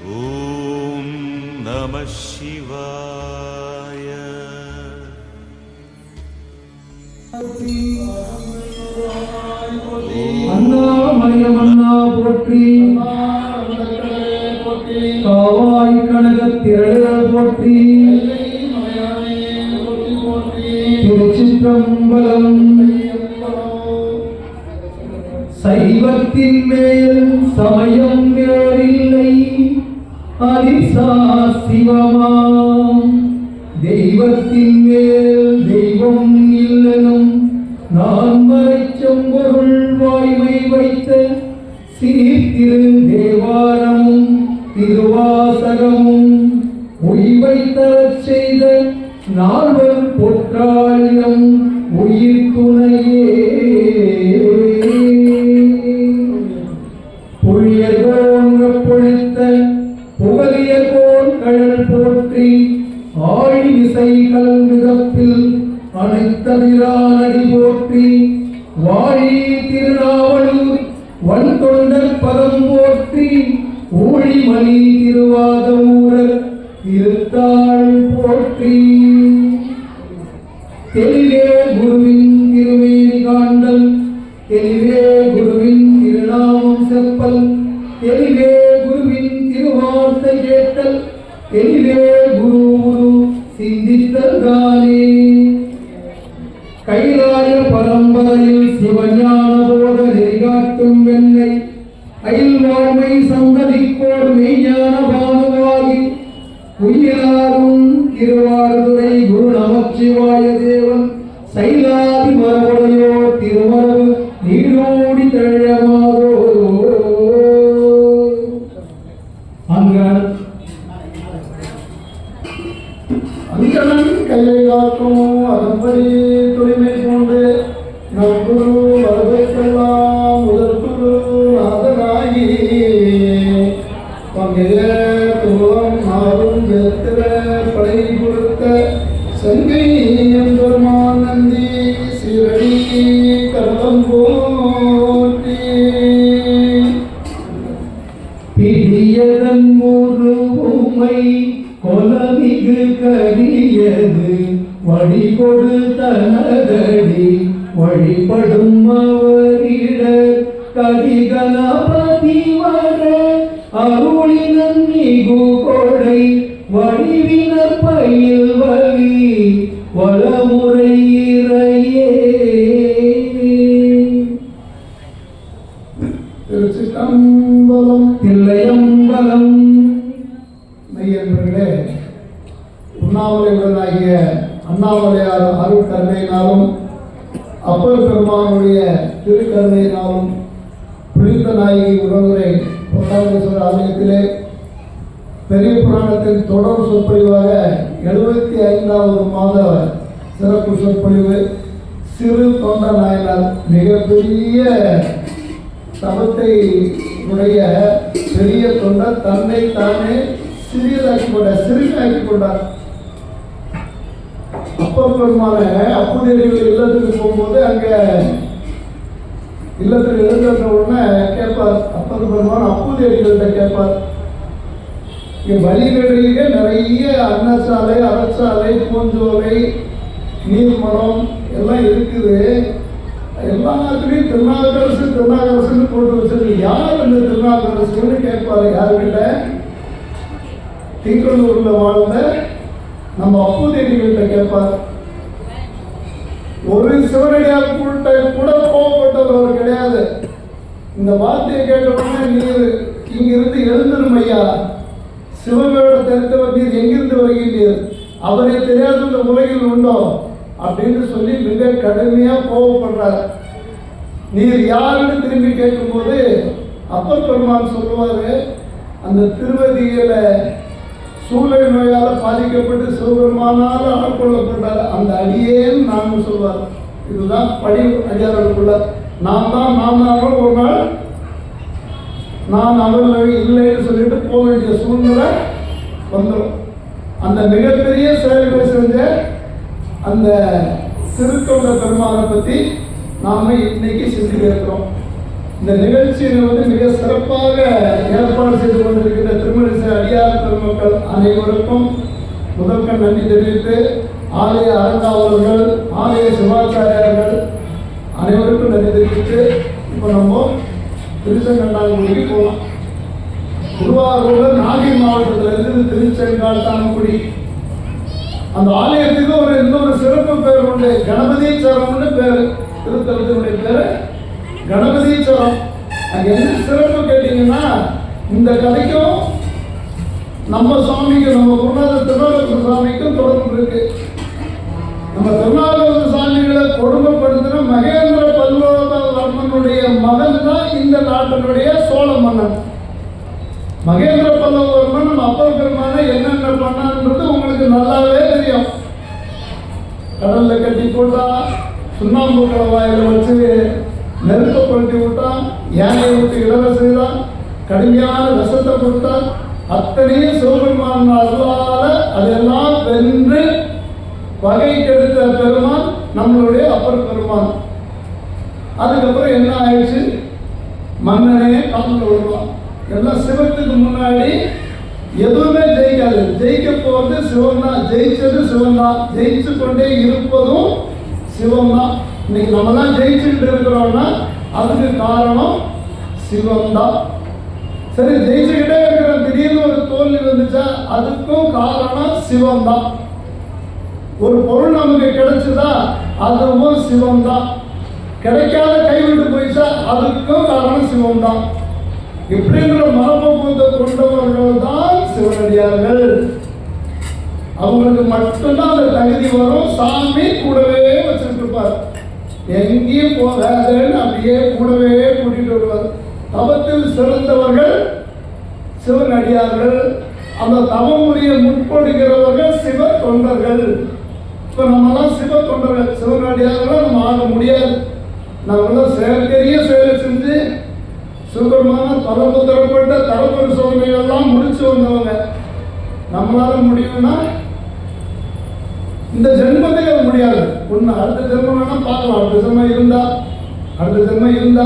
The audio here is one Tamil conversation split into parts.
ஓம் நம சிவாய. அண்ணாமலையமண்ணா போற்றி, காவாய் கனகத்திரள் போற்றி, திருச்சிற்றம்பலம். சைவத்தின் மேல் சமயம் வேறில்லை, அதிசா சிவமாம். தெய்வத்தின் மேல் தெய்வம் இல்லனும், நான் மறைச்செம்பொருள் வாய்மை வைத்த சீர்திரு தேவாரமும் திருவாசகமும் உய்வை தரச் செய்த நால்வர் பொற்றாளியம் உயிர் துணையே. புழியதோன்ற பொழித்த புகழியதோர் கழல் போற்றி, ஆழி இசை கல்விதப்பில் அனைத்தவிரானடி போற்றி, வாழி திருநாவலூர் வன் தொண்டர் பதம் போற்றி, ஊழிமணி திருவாதூரர் திருத்தாள் போற்றி. தெளிவே குருவின் திருமேனி காண்டல், தெளிவே குருவின் திருநாமம் செப்பல், தெளிவே குருவின் திருவார்த்தை கேட்டல், தெளிவே குரு குரு சிந்தித்தல் தானே. கைலாய பரம்பரையில் சிவஞான போத நெறிகாட்டும் வெண்ணை, அயல்வாழ்மை சந்ததிக்கோர் மெய்ஞான பானுவாகி, உயிராரும் திருவாரூரை குரு நமச்சிவாய தேவன் சைலாதி மரபுடையோ திருமரபு நீரோடி தழமாதோ. அங்கனன் கையை காக்கும் அதன்படி துணிமை கொண்டு, நம் குரு வரவேற்கெல்லாம் முதல் குரு நாதனாகி, பங்கைய துவம் நாரும் வெத்திர படை கொடுத்த சங்கை எம்பெருமான் நந்தி சிறடி கரதம் போற்றி. பிடியதன் ஒரு உமை கொலமிகு கரியது, வழி கொடுத்தனதடி வழிபடும் அவரிட, கதிகணபதி வர அருளினன் மிகு கொடை, வடிவினர் பயில் வழி வளமுறை இறையே. திருச்சிற்றம்பலம். தில்லையம்பலம். மெய்யன்பர்களே, உண்ணாமலையாகிய அண்ணாமலையார் அருள் கருணையினாலும் அப்பர் பெருமானுடைய திருக்கருணையினாலும் புனித நாயகி உடனுரை பொன்னாமேஸ்வரர் ஆலயத்திலே பெரிய புராணத்தின் தொடர் சொற்பொழிவாக 75வது மாத சிறப்பு சொற்பொழிவு. சிறு தொண்ட நாயனார் மிகப்பெரிய தவத்தை உடைய பெரிய தொண்டர் தன்னை தானே சிறிதாக்கி கொண்டார். அப்பர் பெருமான அப்புதேவிகள் இல்லத்துக்கு போகும்போது அங்க இல்லத்தில் எழுந்த உடனே கேட்பார், அப்பர் பெருமான அப்புதேவிகள்கிட்ட கேட்பார், இங்கே வழிகளிலே நிறைய அன்னசாலை, அறச்சாலை, பூஞ்சோலை, நீர்மரம் எல்லாம் இருக்குது, எல்லாத்துலேயும் திருநாகரசுன்னு போட்டு வச்சிருக்கு, யார் இந்த திருநாகரசுன்னு கேட்பாரு. யாருக்கிட்ட? திங்களூர்ல வாழ்ந்த நம்ம அப்புதேவிகள்கிட்ட கேட்பார். ஒரு சிவனடியார் கூட கோவப்பட்டவர் அவர் கிடையாது. இந்த வார்த்தையை கேட்ட உடனே, நீர் இங்கிருந்து எழுந்திரும் ஐயா, சிவனோட தெரிந்தவர், நீர் எங்கிருந்து வருகின்றீர், அவரை தெரியாத இந்த உலகில் உண்டோ அப்படின்னு சொல்லி மிக கடுமையா கோவப்படுறார். நீர் யாருன்னு திரும்பி கேட்கும்போது அப்பர் பெருமான் சொல்லுவாரு, அந்த திருவதியில சூளை நோயால் பாதிக்கப்பட்டு சிவபெருமானால் ஆட்கொள்ளப்பட்டார், அந்த அடியேன்னு நான் சொல்வார். இதுதான் படி அடியார்களுக்குள்ள. நான் தான் ஒரு நாள் நான் அவர்கள் இல்லைன்னு சொல்லிட்டு போக வேண்டிய சூழ்நிலை வந்துடும். அந்த மிகப்பெரிய செயல்களை செஞ்ச அந்த சிறுத்தொண்ட பெருமானை பற்றி நாம் இன்னைக்கு சிந்திக்க இருக்கிறோம். இந்த நிகழ்ச்சியை மிக சிறப்பாக ஏற்பாடு செய்து கொண்டிருக்கின்ற திருமணி அனைவருக்கும் நன்றி தெரிவித்து ஆலய அறங்காவலர்கள், ஆலய சிவாச்சாரியர்கள் அனைவருக்கும் நன்றி தெரிவித்து இப்போ நம்ம திருச்செங்கண்டாங்குடிக்கு போகலாம். திருவாரூர் நாகை மாவட்டத்திலிருந்து திருச்செங்காட்டாங்குடி அந்த ஆலயத்துக்கு இன்னொரு சிறப்பு பேர் உண்டு. கணபதீஸ்வரம்னு பேர். திருத்தலத்தினுடைய பேர் கணபதீஸ்வரம். அங்க என்ன சிறப்பு கேட்டீங்கன்னா, இந்த கதைக்கும் நம்ம சுவாமிக்கும், நம்ம குருநாதர் திருநாவுக்கரசர் சாமிக்கும் தொடர்பு இருக்கு. நம்ம திருநாவுக்கரசர் சாமிகளை கொடுமைப்படுத்தின மகேந்திர பல்லவர்மனுடைய மகன் தான் இந்த நாட்டினுடைய சோழ மன்னன். மகேந்திர பல்லவர்மன் நம்ம அப்பர் பெருமான என்னென்ன பண்ணான்றது உங்களுக்கு நல்லாவே தெரியும். கடல்ல கட்டி போட்டா, சுண்ணாம்பு கலவாயில வச்சு நெருக்கப்படுத்தி விட்டான், யானையை விட்டு இடவ செய்தான், கடுமையான விஷத்தை கொடுத்தான். அத்தனையும் சிவபெருமான் அருளால அதெல்லாம் வென்று வகை கெடுத்த பெருமான் நம்மளுடைய அப்பர் பெருமான். அதுக்கப்புறம் என்ன ஆயிடுச்சு, மன்னனே கலந்து விடுவான். எல்லாம் சிவத்துக்கு முன்னாடி எதுவுமே ஜெயிக்காது. ஜெயிக்க போவது சிவன் தான். ஜெயிச்சது சிவன் தான். ஜெயிச்சு கொண்டே இருப்பதும் சிவம் தான். இன்னைக்கு நம்ம தான் ஜெயிச்சுட்டு இருக்கிறோம்னா அதுக்கு காரணம் சிவம் தான். சரி, ஜெயிச்சுக்கிட்டே இருக்கிற திடீர்னு ஒரு தோல்வி வந்துச்சா அதுக்கும் காரணம் சிவம் தான். ஒரு பொருள் நமக்கு கிடைச்சதா அதுவும் சிவம் தான். கிடைக்காத கைவிட்டு போயிச்சா அதுக்கும் காரணம் சிவம் தான். இப்படிங்கிற மரபூத்தை கொண்டவர்கள் தான் சிவனடியார்கள். அவங்களுக்கு மட்டும்தான் அந்த தகுதி வரும். சாமி கூடவே வச்சுட்டு இருப்பார். எங்கேயும் போகாதுன்னு அப்படியே கூடவே கூட்டிட்டு வருவார். தவத்தில் சிறந்தவர்கள் சிவனடியார்கள். அந்த தவமுறையை முற்படுகிறவர்கள் சிவ தொண்டர்கள். இப்ப நம்மளாம் சிவ தொண்டர்கள். சிவனடியார்கள் நம்ம ஆக முடியாது. நம்மளாம் பெரிய செயலை செஞ்சு சிவபெருமான தரப்பு தரப்பட்ட தரப்பொரு சோதனைகள்லாம் முடிச்சு வந்தவங்க. நம்மளால முடியும்னா இந்த ஜென்மத்துக்கு அது முடியாது. ஒன்று அடுத்த ஜென்மம் வேணா பார்க்கலாம். அடுத்த ஜென்மம் இருந்தா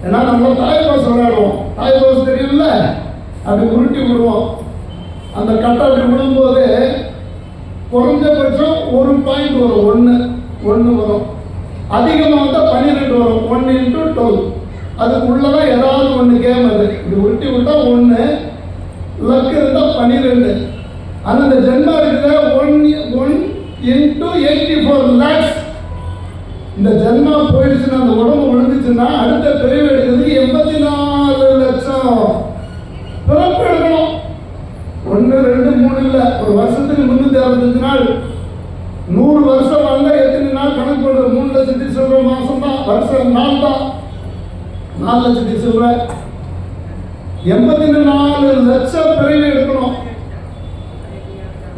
ஏன்னா நம்ம தாய்பாஸ் விளையாடுவோம். தாய்பாஸ் தெரியும்ல, அப்படி உருட்டி விடுவோம். அந்த கட்டை அப்படி விடும்போது குறைஞ்சபட்சம் ஒரு பாயிண்ட் வரும். ஒன்று வரும். அதிகமாக வந்தால் 12 வரும். 1 into 12. அதுக்குள்ளதான் ஏதாவது ஒன்று கேம். அது இப்படி உருட்டி விட்டா 1, லக்கு இருந்தால் 12. ஆனால் இந்த ஜென்மா இருக்கிற 1 into 84 lakhs. இந்த ஜென்மா போயிடுச்சுன்னா, அந்த உடம்பு விழுந்துச்சுன்னா அடுத்த பிரிவு எடுக்கிறதுக்கு 84 லட்சம் பிறப்பு எடுக்கணும். 1, 2, 3 இல்லை. ஒரு வருஷத்துக்கு 365 நாள். 100 வருஷம் வாழ்ந்தா எத்தனை நாள் கணக்கு பண்ணுறது? 3 லட்சத்தி சொல்ற மாசம் தான், வருஷம் நாள் தான். 4 லட்சத்தி சொல்ற 84 லட்சம் பிறவி எடுக்கணும்.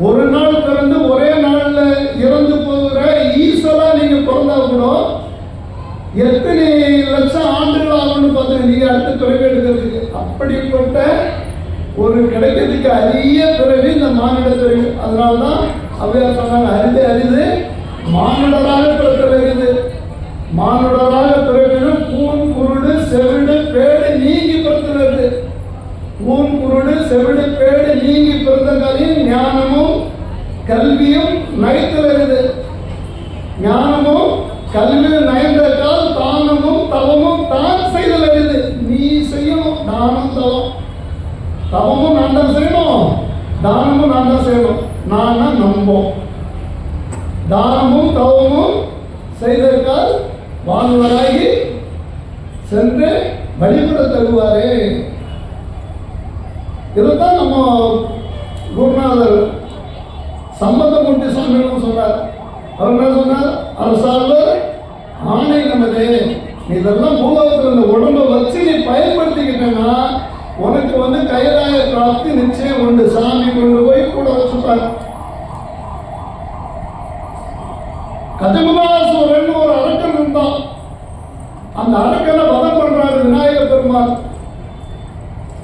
ஒரு நாள் பிறந்து ஒரே நாள்ல இறந்து போகிற ஈஸ்வரா நீங்க பிறந்தா கூட எத்தனை லட்சம் ஆண்டுகள் ஆகும்னு பார்த்தீங்க நீங்க அடுத்த பிறவி எடுக்கிறதுக்கு. அப்படிப்பட்ட ஒரு கிடைக்கிறதுக்கு அரிய பிறவி இந்த மானிட பிறவி. அதனால்தான் அவையார் சொன்னாங்க, அரிது மானுடராக பிறக்கிறது. மானுடராக பிறவிலும் கூன் குருடு செவிடு பேடு நீங்கி பிறக்கிறது. கூன் குருடு செவிடு பேடு நீங்கி பிறந்தகாலையும் ஞானமும் கல்வியும் நயத்து வருது. ஞானமும் கல்வியும் நயந்த கால் தானமும் தவமும் தான் செய்தல் வருது. நீ செய்யணும் தானம் தவம். தவமும் நான் தான் செய்யணும், தானமும் நான் தான் செய்யணும். நான் நம்போம். தானமும் தவமும் செய்தற்கால் வாழ்வராகி சென்று வழிபட தருவாரே. இதுதான் நம்ம குருநாதர் சம்பந்தமூர்த்தி சுவாமிகளும் சொன்னார். அவர் என்ன சொன்னார்? அரசாளர் ஆணை நமது. இதெல்லாம் பூலோகத்தில் இந்த உடம்பை வச்சு நீ பயன்படுத்திக்கிட்டேன்னா உனக்கு கைலாய பிராப்தி நிச்சயம் உண்டு. சாமி கொண்டு போய் கூட வச்சுப்பார். கஜமுகாசுரன் ஒரு அரக்கன் இருந்தான். அந்த அரக்கனை வதம் பண்றாரு விநாயக பெருமாள்.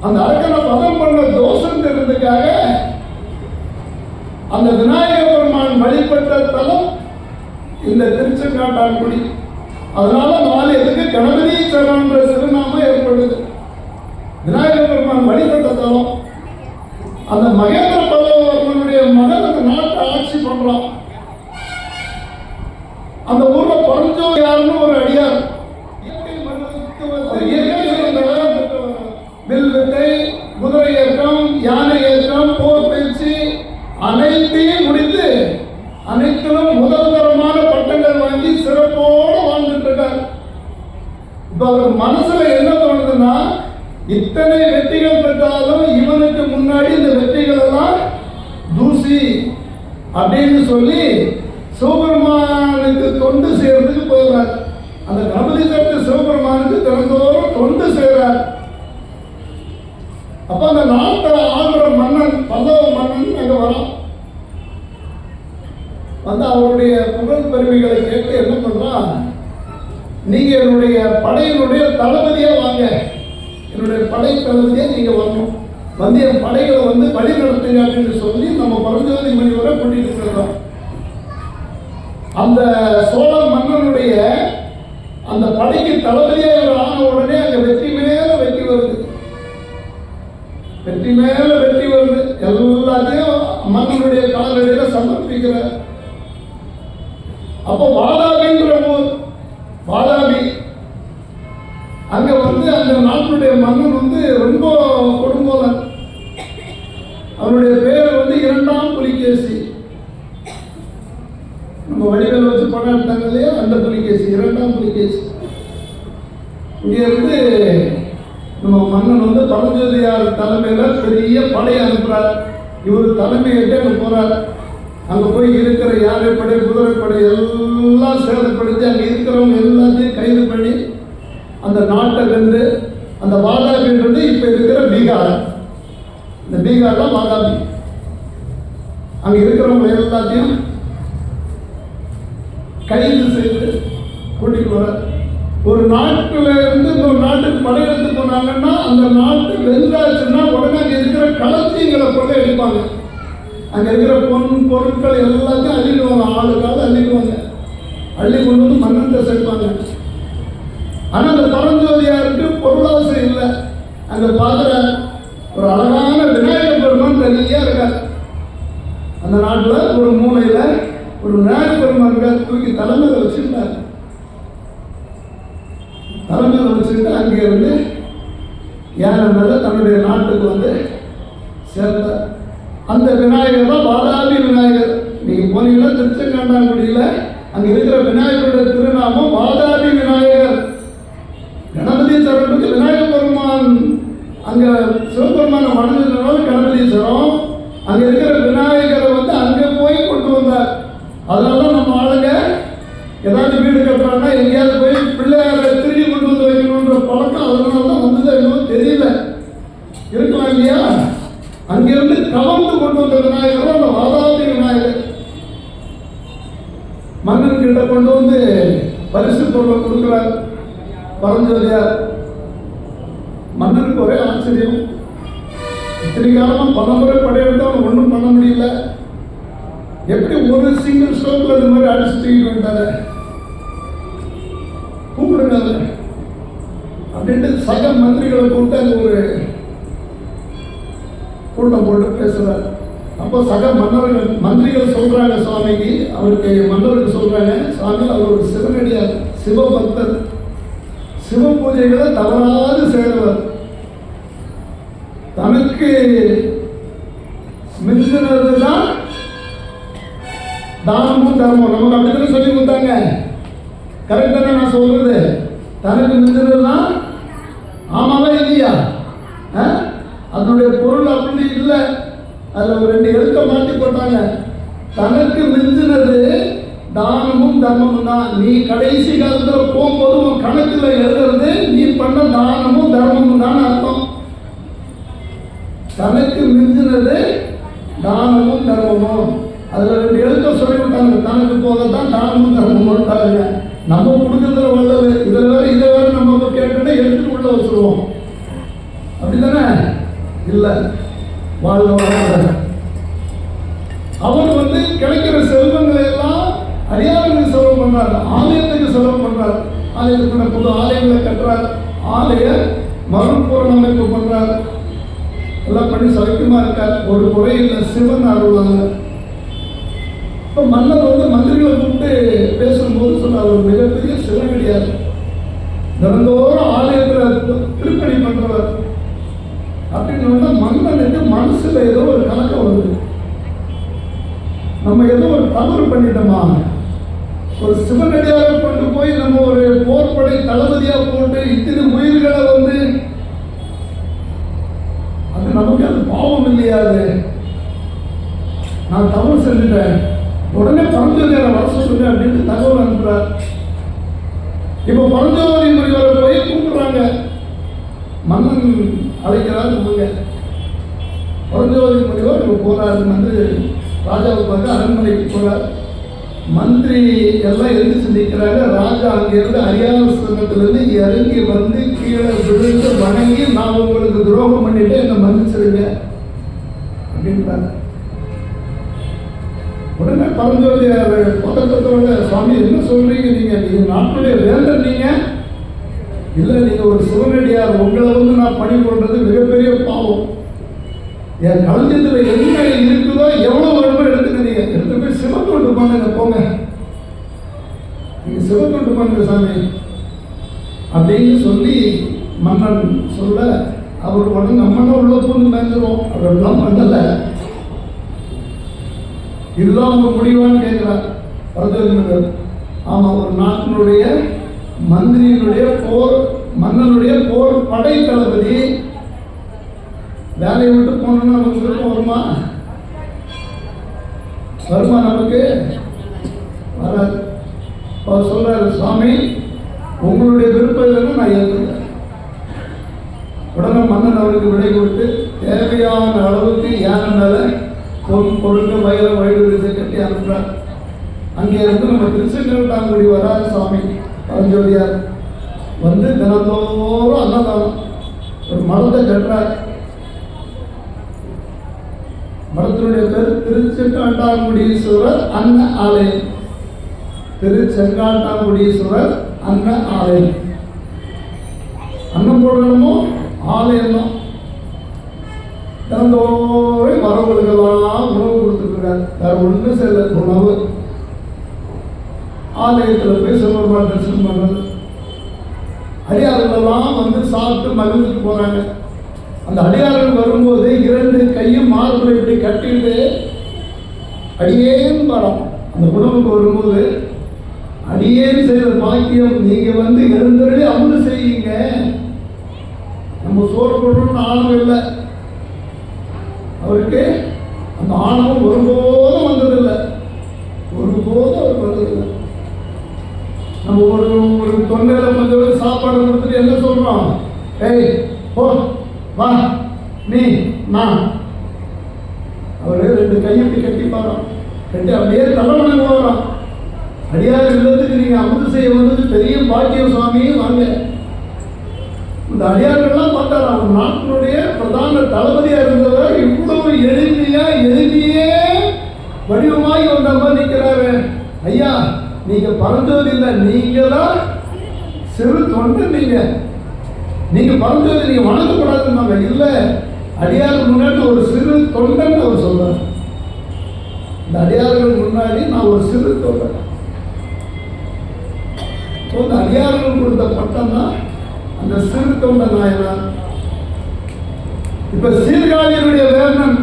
அந்த அரக்கனை வதம் பண்ண தோஷம் தெரிந்ததுக்காக அந்த விநாயக பெருமான் வழிபட்ட தலம் இந்த திருச்செங்காட்டான்குடி. அதனால நாலு எதுக்கு கணபதீஸ்வரன்ற திருநாமம் ஏற்படுது. விநாயக பெருமான் வழிபட்ட தலம். அந்த மகேந்திர பல்லவர்மனுடைய மகன் அந்த நாட்டை சொல்றான். அந்த ஊர்ல பரஞ்சோதியார்னு ஒரு அடியார் வில் வித்தை, குதிரை ஏற்றம், யானை ஏற்றம், போர் பயிற்சி அனைத்தையும் முடித்து அனைத்திலும் முதல் தரமான பட்டங்கள் வாங்கி சிறப்போடு வாழ்ந்துட்டு இருக்கார். இப்ப அவருக்கு மனசுல என்ன தோணுதுன்னா, இத்தனை வெற்றிகள் பெற்றாலும் இவனுக்கு முன்னாடி இந்த வெற்றிகள் எல்லாம் தூசி அப்படின்னு சொல்லி சிவபெருமானுக்கு தொண்டு செய்யறதுக்கு போகிறார். அந்த கணபதி தட்டு சிவபெருமானுக்கு தினந்தோறும் தொண்டு செய்கிறார். அப்ப அந்த நாட்டை ஆளுற மன்னன், பல்லவ மன்னன் அங்க வரான். வந்து அவருடைய புகழ் பெருமைகளை கேட்டு என்ன பண்றான், நீங்க என்னுடைய படையினுடைய தளபதியா வாங்க, என்னுடைய படை தளபதியா நீங்க வரணும், வந்து என் படைகளை வந்து வழி நடத்துங்க அப்படின்னு சொல்லி நம்ம பரஞ்சோதி முனிவரை கூட்டிட்டு போகிறோம். அந்த சோழ மன்னனுடைய அந்த படைக்கு தளபதியாக ஆன உடனே அங்க வெற்றி மேல வெற்றி வருது, வெற்றி மேல வெற்றி வருது. எல்லாத்தையும் மன்னனுடைய காலடியில சமர்ப்பிக்கிறார். அப்போ வாதாபின்ற ஊர், வாதாபி அங்க வந்து அந்த நாட்டுடைய மன்னன் வந்து ரொம்ப கொடுங்கோலன். அவருடைய பேர் வந்து இரண்டாம் புலிகேசி. நம்ம வடிவேல் வச்சு படம் எடுத்தாங்க இல்லையா, அந்த புலிகேசி, இரண்டாம் புலிகேசி. இங்க இருந்து நம்ம மன்னன் வந்து பரஞ்சோதியார் தலைமையில பெரிய படையை அனுப்புறார். இவர் தலைமையிட்டு அங்க போறார். அங்க போய் இருக்கிற யானைப்படை, குதிரைப்படை எல்லாம் சேதப்படுத்தி அங்க இருக்கிறவங்க எல்லாத்தையும் கைது பண்ணி அந்த நாட்டை வென்று, அந்த வாதாபின்றது இப்ப இருக்கிற பீகார், இந்த பீகார் தான் வாதாபி. அங்க இருக்கிறவங்க எல்லாத்தையும் கைது செய்து கூட்டிட்டு வர. ஒரு நாட்டுல இருந்து இன்னொரு நாட்டுக்கு படையெடுத்து போனாங்கன்னா அந்த நாட்டு வென்றாச்சுன்னா உடனே அங்க இருக்கிற களத்தியங்களை கொள்ள எடுப்பாங்க. அங்க இருக்கிற பொருட்கள் எல்லாத்தையும் அள்ளிடுவாங்க, ஆளுக்காக அள்ளிடுவாங்க, அள்ளி கொண்டு வந்து மன்னன்கிட்ட சேர்ப்பாங்க. ஆனா அந்த பரஞ்சோதியாருக்கு பொருளாசை இல்லை. அங்க பார்க்குற ஒரு அழகான விநாயகர் பெருமான் தனியா இருக்கார். அந்த நாட்டுல ஒரு மூலையில ஒரு விநாயகர் பெருமான் தூக்கி தலைமையில வச்சிருந்தார். தலைமையில வச்சுக்கிட்டு அங்கே இருந்து யானை மேல தன்னுடைய நாட்டுக்கு வந்து சேர்ந்தார். அந்த விநாயகர் தான் வாதாபி விநாயகர். நீங்க போனீங்கன்னா திருச்செங்காண்டாங்குடியில அங்க இருக்கிற விநாயகருடைய திருநாமம் வாதாபி விநாயகர். கணபதீஸ்வரனுக்கு விநாயகர் பெருமான் அங்க சிவபெருமான வணங்குறதுனால கணபதீஸ்வரம், அங்க இருக்கிற விநாயகரை வந்து அங்க போய் கொண்டு வந்தார். அதனால நம்ம ஆளுங்க ஏதாவது வீடு கட்டுறாங்கன்னா எங்கேயாவது போய் பிள்ளையாரை திருடி கொண்டு வந்து வைக்கணுன்ற பழக்கம் அதனால தான் வந்தது என்னவோ தெரியல, இருக்கலாம் இல்லையா. அங்கிருந்து கவர்ந்து கொண்டு வந்த விநாயகர் அந்த வாதாபி விநாயகர். மன்னன் கிட்ட கொண்டு வந்து பரிசு பொருளை கொடுக்கிறார் பரஞ்சோதியார். மன்னனுக்கு ஒரே ஆச்சரியம், இத்தனை காலமா பல முறை படையெடுத்து அவன் ஒன்றும் பண்ண முடியல, எப்படி ஒரு சிங்கிள் ஸ்ட்ரோக்ல இந்த மாதிரி அடிச்சு தூக்கிட்டு வந்துட்டாரு, கூப்பிடுங்க அப்படின்ட்டு சக மந்திரிகளை கூப்பிட்டு அங்க ஒரு கூட்டம் போட்டு பேசுறார். அப்போ சக மந்திரிகள் சொல்றாங்க சுவாமிக்கு, அவருக்கு மன்னருக்கு சொல்றாங்க, சுவாமி அவர் ஒரு சிவனடியார், சிவபக்தர், சிவ பூஜைகளை தவறாது செய்கிறவர், தனக்கு மிஞ்சினதுதான் தானமும் தர்மம். நமக்கு அப்படித்தானே சொல்லி கொடுத்தாங்க, கரெக்ட் தானே நான் சொல்றது? தனக்கு மிஞ்சினதுதான் ஆமாவா இல்லையா? அதனுடைய பொருள் அப்படி இல்லை, அதில் ஒரு 2 எழுத்த மாற்றி போட்டாங்க. தனக்கு மிஞ்சினது தானமும் தர்மமும் தான். நீ கடைசி காலத்தில் போகும்போது உன் கணக்கில் எழுதுறது நீ பண்ண தானமும் தர்மமும் தான் அர்த்தம். தனக்கு மிஞ்சினது தானமும் தர்மமும், அதில் 2 எழுத்த சொல்லி விட்டாங்க. தனக்கு போகத்தான் தானமும் தர்மமும் தாங்க. நம்ம கொடுக்குறதுல வல்லது, இதில் வேறு இதை வேறு நம்ம கேட்டோன்னா எடுத்துட்டு உள்ள வச்சுருவோம், அப்படித்தானே? இல்லை, வாழ்ல அவர் வந்து கிடைக்கிற செல்வங்களை எல்லாம் அடியாருக்கு செலவு பண்றார், ஆலயத்துக்கு செலவு பண்றார், ஆலயத்துக்கு புது ஆலயங்களை கட்டுறார், ஆலய மறுபுறமைப்பு பண்றார், எல்லாம் பண்ணி சௌக்கியமா இருக்கார். ஒரு குறை இல்லை, சிவன் அருளாங்க. இப்போ மன்னர் வந்து மந்திரிகளை கூப்பிட்டு பேசும்போது சொன்னார், ஒரு மிகப்பெரிய சிவனடியார், தினந்தோறும் ஆலயத்தில் திருப்பணி பண்றவர் அப்படின்னு. மன்னனுக்கு மனசுல ஏதோ ஒரு கலக்கம் வருது. நம்ம ஏதோ ஒரு தவறு பண்ணிட்டோமா? ஒரு சிவனடியாரை கொண்டு போய் நம்ம ஒரு போர்படை தளபதியா போட்டு இத்தனை உயிர்களை வந்து, அது நமக்கு அது பாவம் இல்லையா? அது நான் தவறு செஞ்சுட்டேன், உடனே பரஞ்சோதியாரை வர சொல்லுங்க அப்படின்னு தகவல் அனுப்புறார். இப்ப பரஞ்சோதி முனிவரை போய் கூப்பிடுறாங்க. மன்னன் அழைக்கிறார். பரஞ்சோதி முனிவர் இப்ப போறாரு, வந்து ராஜாவை பார்த்து அரண்மனைக்கு போறார். மந்திரி எல்லாம் எதிர்த்து சிந்திக்கிறாங்க. ராஜா அங்கிருந்து அரியாசனத்திலிருந்து இறங்கி வந்து கீழே விழுந்து வணங்கி, நான் உங்களுக்கு துரோகம் பண்ணிட்டு என்ன மன்னிச்சிருங்க அப்படின்றாங்க. உடனே பரஞ்சோதியார் பதக்கத்தோட, சுவாமி என்ன சொல்றீங்க? நீங்க நாட்டுடைய வேந்தர், நீங்க இல்லை, நீங்க ஒரு சிவனடியார், உங்களை வந்து நான் பணி கொள்றது மிகப்பெரிய பாவம். என் களஞ்சத்துல என்ன இருக்குதோ எவ்வளவு வேணுமோ எடுத்துக்கிறீங்க, எடுத்து போய் சிவத்தொண்டு பண்ணுங்க, போங்க, நீங்க சிவத்தொண்டு பண்ணுங்க சாமி அப்படின்னு சொல்லி மன்னன் சொல்ல, அவர் உடனே நம்மளும் உள்ள தூண்டு மேய்ஞ்சிரும். அவரெல்லாம் பண்ணல. இதுதான் உங்க முடிவான்னு கேட்கிறார் பரஞ்சோதி. ஆமா, ஒரு நாட்டினுடைய மந்திரியினுடைய போர், மன்னனுடைய போர் படை தளபதி வேலையை விட்டு போனோம்னா நமக்கு விருப்பம் வருமா? வருமா? நமக்கு வராது. அவர் சொல்றாரு, சுவாமி உங்களுடைய விருப்பம் இல்லைன்னா நான் ஏற்றுக்கிறேன். உடனே மன்னன் அவருக்கு விடை கொடுத்து தேவையான அளவுக்கு யானை மேல பொருட்க வயல வழிவெளியை கட்டி அனுப்புறார். அங்கே இருந்து நம்ம திருச்செங்கோட்டாங்குடி வராது சுவாமி பரஞ்சோதியார் வந்து தினந்தோறும் அன்னதானம் ஒரு மரத்தை கட்டுறார். மரத்தினுடைய பேர் திருச்செங்காட்டாங்குடீஸ்வரர் அன்ன ஆலயம். திருச்செங்காட்டாங்குடீஸ்வரர் அன்ன ஆலயம். அன்னம் போடணுமோ ஆலயம் தான். தினந்தோறும் வரவர்களுக்கெல்லாம் உணவு கொடுத்துருக்கிறார். வேற ஒன்றும் செய்யல, உணவு. ஆலயத்தில் போய் சிவபெருமான் தரிசனம் பண்றது. அடியார்களெல்லாம் வந்து சாப்பிட்டு மகிழ்ந்துட்டு போறாங்க. அந்த அடியார்கள் வரும்போது இரண்டு கையும் மார்புல இப்படி கட்டிட்டு அடியேன் படம் அந்த உணவுக்கு வரும்போது, அடியேன் செய்த பாக்கியம், நீங்க வந்து எழுந்தருளி அமுது செய்யுங்க. நம்ம சோறு போடுறோம்னு ஆணவம் இல்லை அவருக்கு. அந்த ஆணவம் ஒருபோதும் வந்ததில்லை, ஒருபோதும் அவர் வந்ததில்லை. நம்ம ஒரு தொண்டையில கொஞ்சம் சாப்பாடு கொடுத்துட்டு என்ன சொல்றோம்? ஏய் போ, வா, நீ நான். அவரு ரெண்டு கையப்படி கட்டிப்பாராம், கட்டி அப்படியே தலைவணங்க வரோம். அடியார் இல்லத்துக்கு நீங்க அமுது செய்ய வந்தது பெரிய பாக்கியம் சுவாமி, வாங்க. இந்த அடியார்கள்லாம் பார்த்தாரா, அவர் நாட்டினுடைய பிரதான தளபதியா இருந்தவர் இவ்வளவு எளிமையே வடிவமாகி வந்த மாதிரி நிற்கிறாரு. ஐயா, நீங்க பரஞ்சோதி இல்லை, நீங்க தான் சிறு தொண்டு. நீங்க பரஞ்சோதி, நீங்க வணங்கப்படாதுன்னாங்க. இல்லை, அடியாருக்கு முன்னாடி ஒரு சிறு தொண்டன் அவர் சொல்றார். இந்த அடியார்கள் முன்னாடி நான் ஒரு சிறு தொண்டன். இந்த அடியார்கள் கொடுத்த பட்டம் தான் அந்த சிறு தொண்ட நாயனார். இப்ப சீர்காழியினுடைய வேந்தன்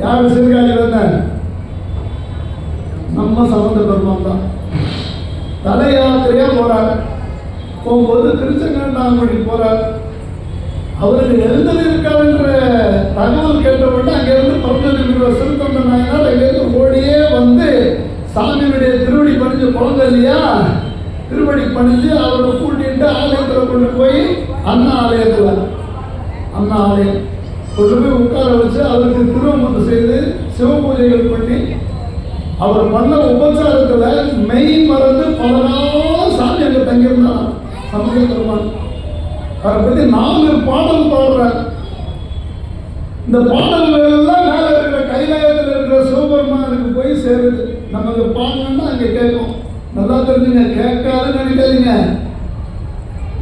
யாரு? சீர்காழி வேந்தன் நம்ம சம்பந்த பெருமான் தான். தல யாத்திரையா போறார். போகும்போது திருச்செங்கோட்டாங்குடி போறார். அவருக்கு எழுந்தது இருக்காதுன்ற தகவல் கேட்டவுடனே அங்கிருந்து பரஞ்சோதி சிறுத்தொண்ட நாயனார் அங்கிருந்து ஓடியே வந்து சாமியுடைய திருவடி பணிஞ்சு குழந்தை இல்லையா, திருவடி பணிஞ்சு அவரை கூட்டிட்டு ஆலயத்தில் கொண்டு போய் அண்ணா ஆலயம் கொண்டு போய் உட்கார வச்சு அவருக்கு திருவம்பு செய்து சிவபூஜைகள் பண்ணி அவர் பண்ண உபச்சாரத்துல மெய் மறந்து பல நாள் சாமி அங்க தங்கியிருந்தார். சமூக பெருமான் அவரை பத்தி 4 பாடல் பாடுறார். இந்த பாடல்கள் எல்லாம் மேல இருக்கிற கைலாயத்தில் இருக்கிற சிவபெருமானுக்கு போய் சேருது. நமக்கு பாடணும்னா அங்க கேட்கும். நல்லா தெரிஞ்சுங்க, கேட்காதுன்னு நினைக்காதீங்க.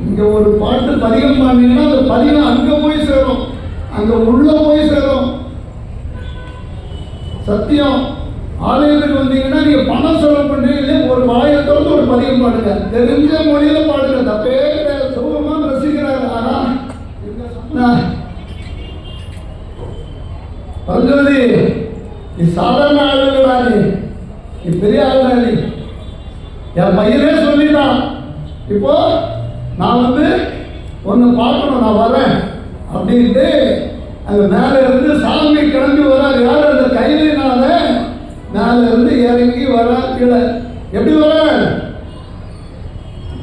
இங்க ஒரு பாட்டு பதிகம் பாடினீங்கன்னா அந்த பதிகம் அங்க போய் சேரும், அங்க உள்ள போய் சேரும். சத்தியம். ஆலயத்துக்கு வந்தீங்கன்னா நீங்க பணம் செலவு பண்ணீங்க, ஒரு வாயை திறந்து ஒரு பதியம் பாடுங்க, தெரிஞ்ச மொழியில பாடுங்க, தப்பே கிடையாது. சுகமா ரசிக்கிறாரு. ஆனா பஞ்சவதி, நீ சாதாரண ஆளுங்களா, நீ பெரிய ஆளுடா. நீ என் பையனே சொல்லிட்டான், இப்போ நான் ஒன்று பார்க்கணும், நான் வரேன் அப்படின்ட்டு அங்க மேல இருந்து சாமி கிளம்பி வரார். யார்? அந்த கையினால மேல இருந்து இறங்கி வரார். கீழே எப்படி வர?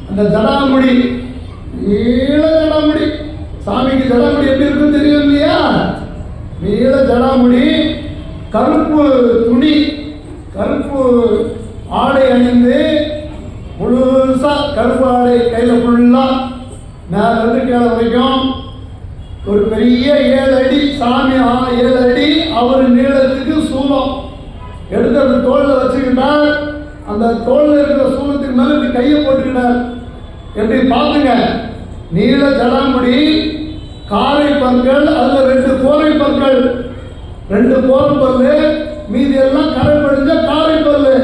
அந்த ஜடாமுடி, நீள ஜடாமுடி. சாமிக்கு ஜடாமுடி எப்படி இருக்கும் தெரியும் இல்லையா? நீள ஜடாமுடி, கருப்பு துணி, கருப்பு ஆடை அணிந்து, முழுசா கருப்பு ஆடை கையில ஃபுல்லா மேல இருந்து கீழே வரைக்கும் ஒரு பெரிய 7 அடி சாமி, 7 அடி அவர் நீளத்துக்கு சூலம் எடுத்து அந்த தோல்ல வச்சுக்கிட்டார். அந்த தோல்ல இருக்கிற சூலத்துக்கு மேல இப்படி கையை போட்டுக்கிட்டார். எப்படி பார்த்துங்க, நீள ஜடாமுடி, காரை பற்கள், அதுல 2 கோரை பற்கள், 2 கோரை பல்லு, மீதி எல்லாம் கரை படிஞ்ச காரை பல்லு.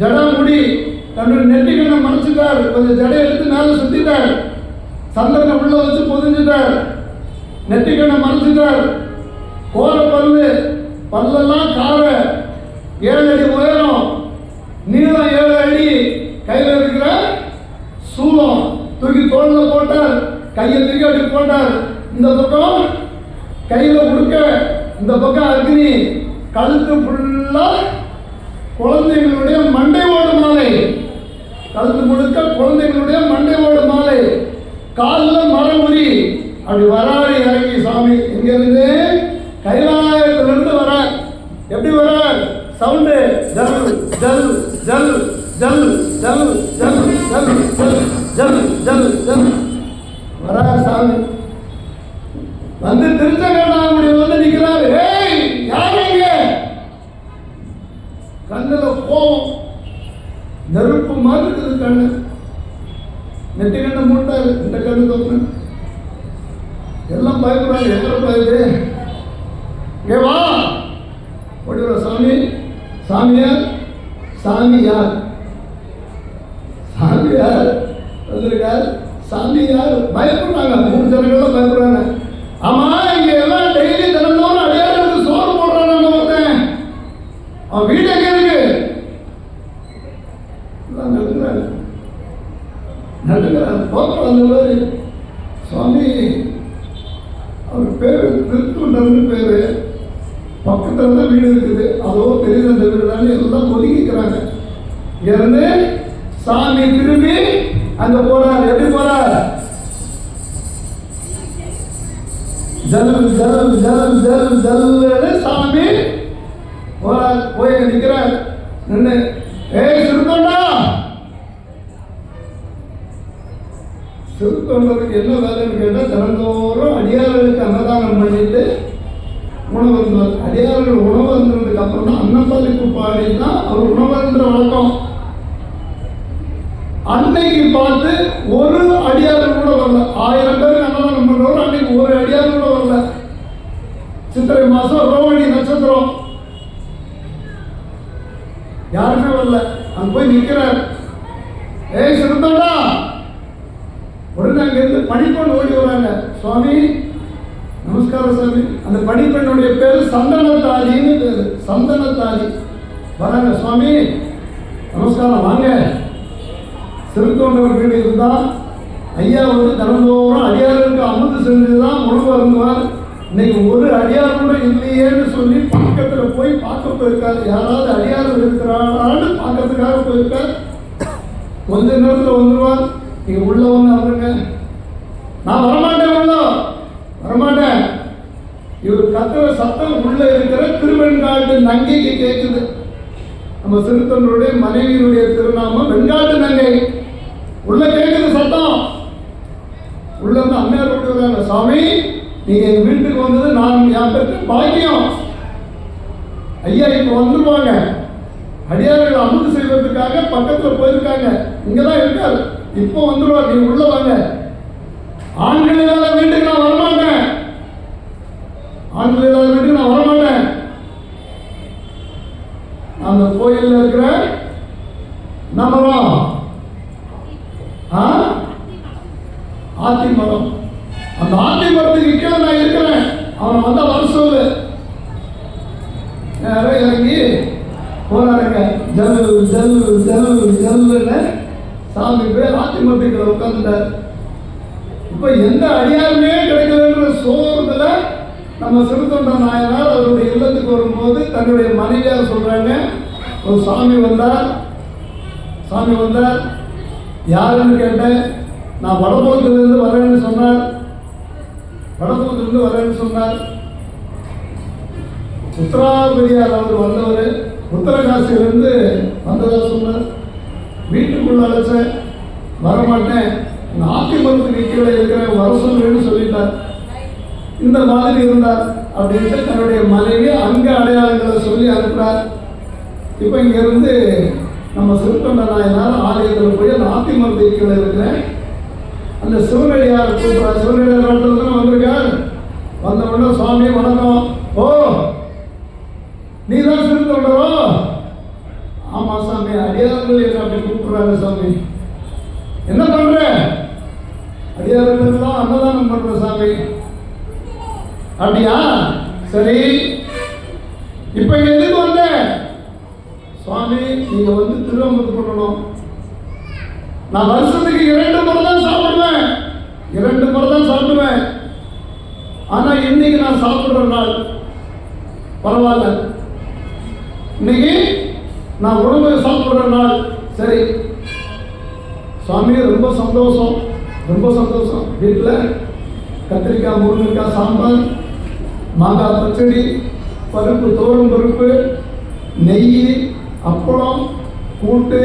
ஜடாமுடி தன்னுடைய நெற்றிக்கண்ணை மறைச்சிட்டார், கொஞ்சம் ஜடை எடுத்து மேல சுத்திட்டார், சந்தனை உள்ள வச்சு பொதிஞ்சிட்டார், நெற்றிக்கண்ணை மறைச்சிட்டார். கோர பல்லு, பல்லெல்லாம் காரை, 7 அடி உயரம், நீளம் 7 அடி, கையில் இருக்கிற சூலம் தூக்கி தோல்ல போட்டார், கையை தூக்கி அப்படி போட்டார். இந்த பக்கம் கையில உடுக்க, இந்த பக்கம் அக்னி, கழுத்து ஃபுல்லா குழந்தைகளுடைய மண்டை ஓடு மாலை, கழுத்து முழுக்க குழந்தைகளுடைய மண்டை ஓடு மாலை, காலில் மரமுறி. அப்படி வராரு இறங்கி சாமி. இங்க இருந்து கைலாயத்திலிருந்து வர. எப்படி வர? சவுண்டு ஜல் ஜல் ஜல் ஜல் ஜல் ஜல் ஜல் ஜல் ஜல் ஜல் ஜல் வராரு சாமி. வந்து திருச்செங்கோடு வந்து நிற்கிறாரு. ஏய் யாருங்க? கண்ணுல கோவம், நெருப்பு மாதிரி இருக்குது கண்ணு. நெட்டி கண்ணை மூட்டாரு, இந்த கண்ணு தோப்பு. எல்லாம் பயப்படுறாங்க. எவ்வளோ பயது? இங்கே வா ஓடிவா சாமி. சாமியார், சாமியார், சாமியார் வந்திருக்கார். சாமியார் பயப்படுறாங்க. 3 ஜனங்களும் பயப்படுறாங்க. ஆமா, இங்க எல்லாம் டெய்லி தினந்தோறும் அடையாளத்துக்கு சோறு போடுறாங்க. ஒருத்தன் அவன் வீடு எங்க இருக்கு? நடுக்கிறாங்க, நடுக்கிறாங்க. போக்குற அந்த மாதிரி சுவாமி, அவர் பேரு திருத்துண்டர்னு பேரு. பக்கத்துல தான் வீடு இருக்குது. அதோ பெரிய அந்த வீடுதான் எல்லாம் ஒதுக்கிக்கிறாங்க. இருந்து சாமி திரும்பி அங்க போறார். எப்படி போறார்? ஜல் ஜல் ஜல் ஜல் ஜல் சாமி போறார். போய் நிற்கிறார். நின்று, ஏய் சிறுத்தொண்டா, சிறுத்தொண்டருக்கு என்ன வேலைன்னு கேட்டால், தினந்தோறும் அடியார்களுக்கு அன்னதானம் பண்ணிட்டு உணவு இருந்தார். அடியார்கள் உணவு இருந்ததுக்கு அப்புறம் தான் அன்னப்பளிப்பு பாடி தான் அவர் உணவு இருந்த வழக்கம். அன்னைக்கு பார்த்து ஒரு அடியார்கள் கூட வரல. 1000 பேருக்கு அன்னதானம் பண்றவர் அன்னைக்கு ஒரு அடியார்கள் கூட வரல. சித்திரை மாசம் ரோகிணி நட்சத்திரம், யாருமே வரல. அங்க போய் நிற்கிறார். ஏய் சிறுத்தோடா, உடனே அங்க இருந்து பணிப்பெண் ஓடி வராங்க. சுவாமி நமஸ்காரம் சாமி. அந்த பணிப்பெண்ணுடைய பேரு சந்தனத்தாலின்னு பேரு. சந்தனத்தாலி வராங்க. சுவாமி நமஸ்காரம், வாங்க. சிறுத்தொண்டவர் வீடு இருந்தா ஐயா தினந்தோறும் அடியாருக்கு அமுது செஞ்சுதான் உணவு அருந்துவார். இன்னைக்கு ஒரு அடியார் கூட இல்லையேன்னு சொல்லி பக்கத்துல போய் பார்க்க போயிருக்காரு. யாராவது அடியார் இருக்கிறான்னு பார்க்கறதுக்காக போயிருக்கார். கொஞ்ச நேரத்தில் வந்துடுவார். நீங்க உள்ள வந்து அமருங்க. நான் வரமாட்டேன், உள்ள வரமாட்டேன். இவர் கத்துற சத்தம் உள்ள இருக்கிற திருவெண்காட்டு நங்கைக்கு கேட்குது. நம்ம சிறுத்தொண்டருடைய மனைவியினுடைய திருநாமம் வெண்காட்டு நங்கை. உள்ள கேட்குது சத்தம். உள்ள இருந்து அம்மையார் விட்டு வராங்க. சாமி, நீங்க எங்க வீட்டுக்கு வந்தது நான் என் பெற்ற பாக்கியம். ஐயா இப்ப வந்துருவாங்க. அடியார்கள் அமுது செய்வதற்காக பக்கத்துல போயிருக்காங்க. இங்கதான் இருக்காரு. இப்போ வந்துருவார். நீங்க உள்ள வாங்க. ஆண்கள் இல்லாத வீட்டுக்கு நான் வரமாட்டேன். ஆண்கள் இல்லாத வீட்டுக்கு நான் வரமாட்டேன். கோயில்ல இருக்கிற மரம், ஆத்தி மரம். அந்த ஆத்தி மரத்துக்கு கீழே நான் இருக்கிறேன். அவனை வந்தா வர சொல்லு. இறங்கி போறாருங்க. ஜல்லு ஜல்லு ஜல்லு ஜல்லுன்னு சாமி பேர் ஆத்தி மரத்துக்கு உட்காந்துட்டார். இப்ப எந்த அடியாருமே கிடைக்கலன்ற சோர்வுல நம்ம சிறுத்தொண்ட நாயனார் அவருடைய இல்லத்துக்கு வரும்போது தன்னுடைய மனைவியார் சொல்றாங்க, ஒரு சாமி வந்தார். யாருன்னு கேட்டேன். நான் வடபுறத்திலிருந்து வரேன்னு சொன்னார். உத்தராபதியார் அவர் வந்தவர், உத்தரகாசியிலிருந்து வந்ததா சொன்னார். வீட்டுக்குள்ள அழைச்சேன், வரமாட்டேன், ஆத்தி மரத்துக்கு கீழே இருக்கிற வர சொல்லுன்னு சொல்லிட்டார். இந்த மாதிரி இருந்தார் அப்படின்ட்டு தன்னுடைய மனைவி அங்க அடையாளங்களை சொல்லி அனுப்புறார். இப்போ இங்க இருந்து நம்ம சிறுத்தொண்ட நாயனார் ஆலயத்தில் போய் அந்த ஆத்தி மரத்துக்கு கீழே இருக்கிற அந்த சிவனடியார் கூப்பிட்றார். சிவனடியார் நாட்டில் வந்திருக்கார். வந்த உடனே சுவாமி வணக்கம். ஓ, நீ தான் சிறுத்தொண்டரோ? ஆமா சாமி, அடியார்கள் என்ன அப்படி கூப்பிடுறாங்க சாமி. என்ன பண்ற? அடியார்களுக்கு தான் அன்னதானம் பண்ற சாமி. அப்படியா, சரி. இப்ப இங்க எதுக்கு வந்த? சுவாமி, நீங்க வந்து திருவம்புக்கு பண்ணணும். நான் வருஷத்துக்கு 2 முறை தான் சாப்பிடுவேன். ஆனா இன்னைக்கு நான் சாப்பிடுற நாள். பரவாயில்ல, இன்னைக்கு நான் உணவு சாப்பிடுற நாள். சரி சுவாமி, ரொம்ப சந்தோஷம். வீட்டில் கத்திரிக்காய், முருங்கைக்காய் சாம்பார், மாங்காய் பச்சடி, பருப்பு, தோரம் பருப்பு, நெய், அப்பளம், கூட்டு,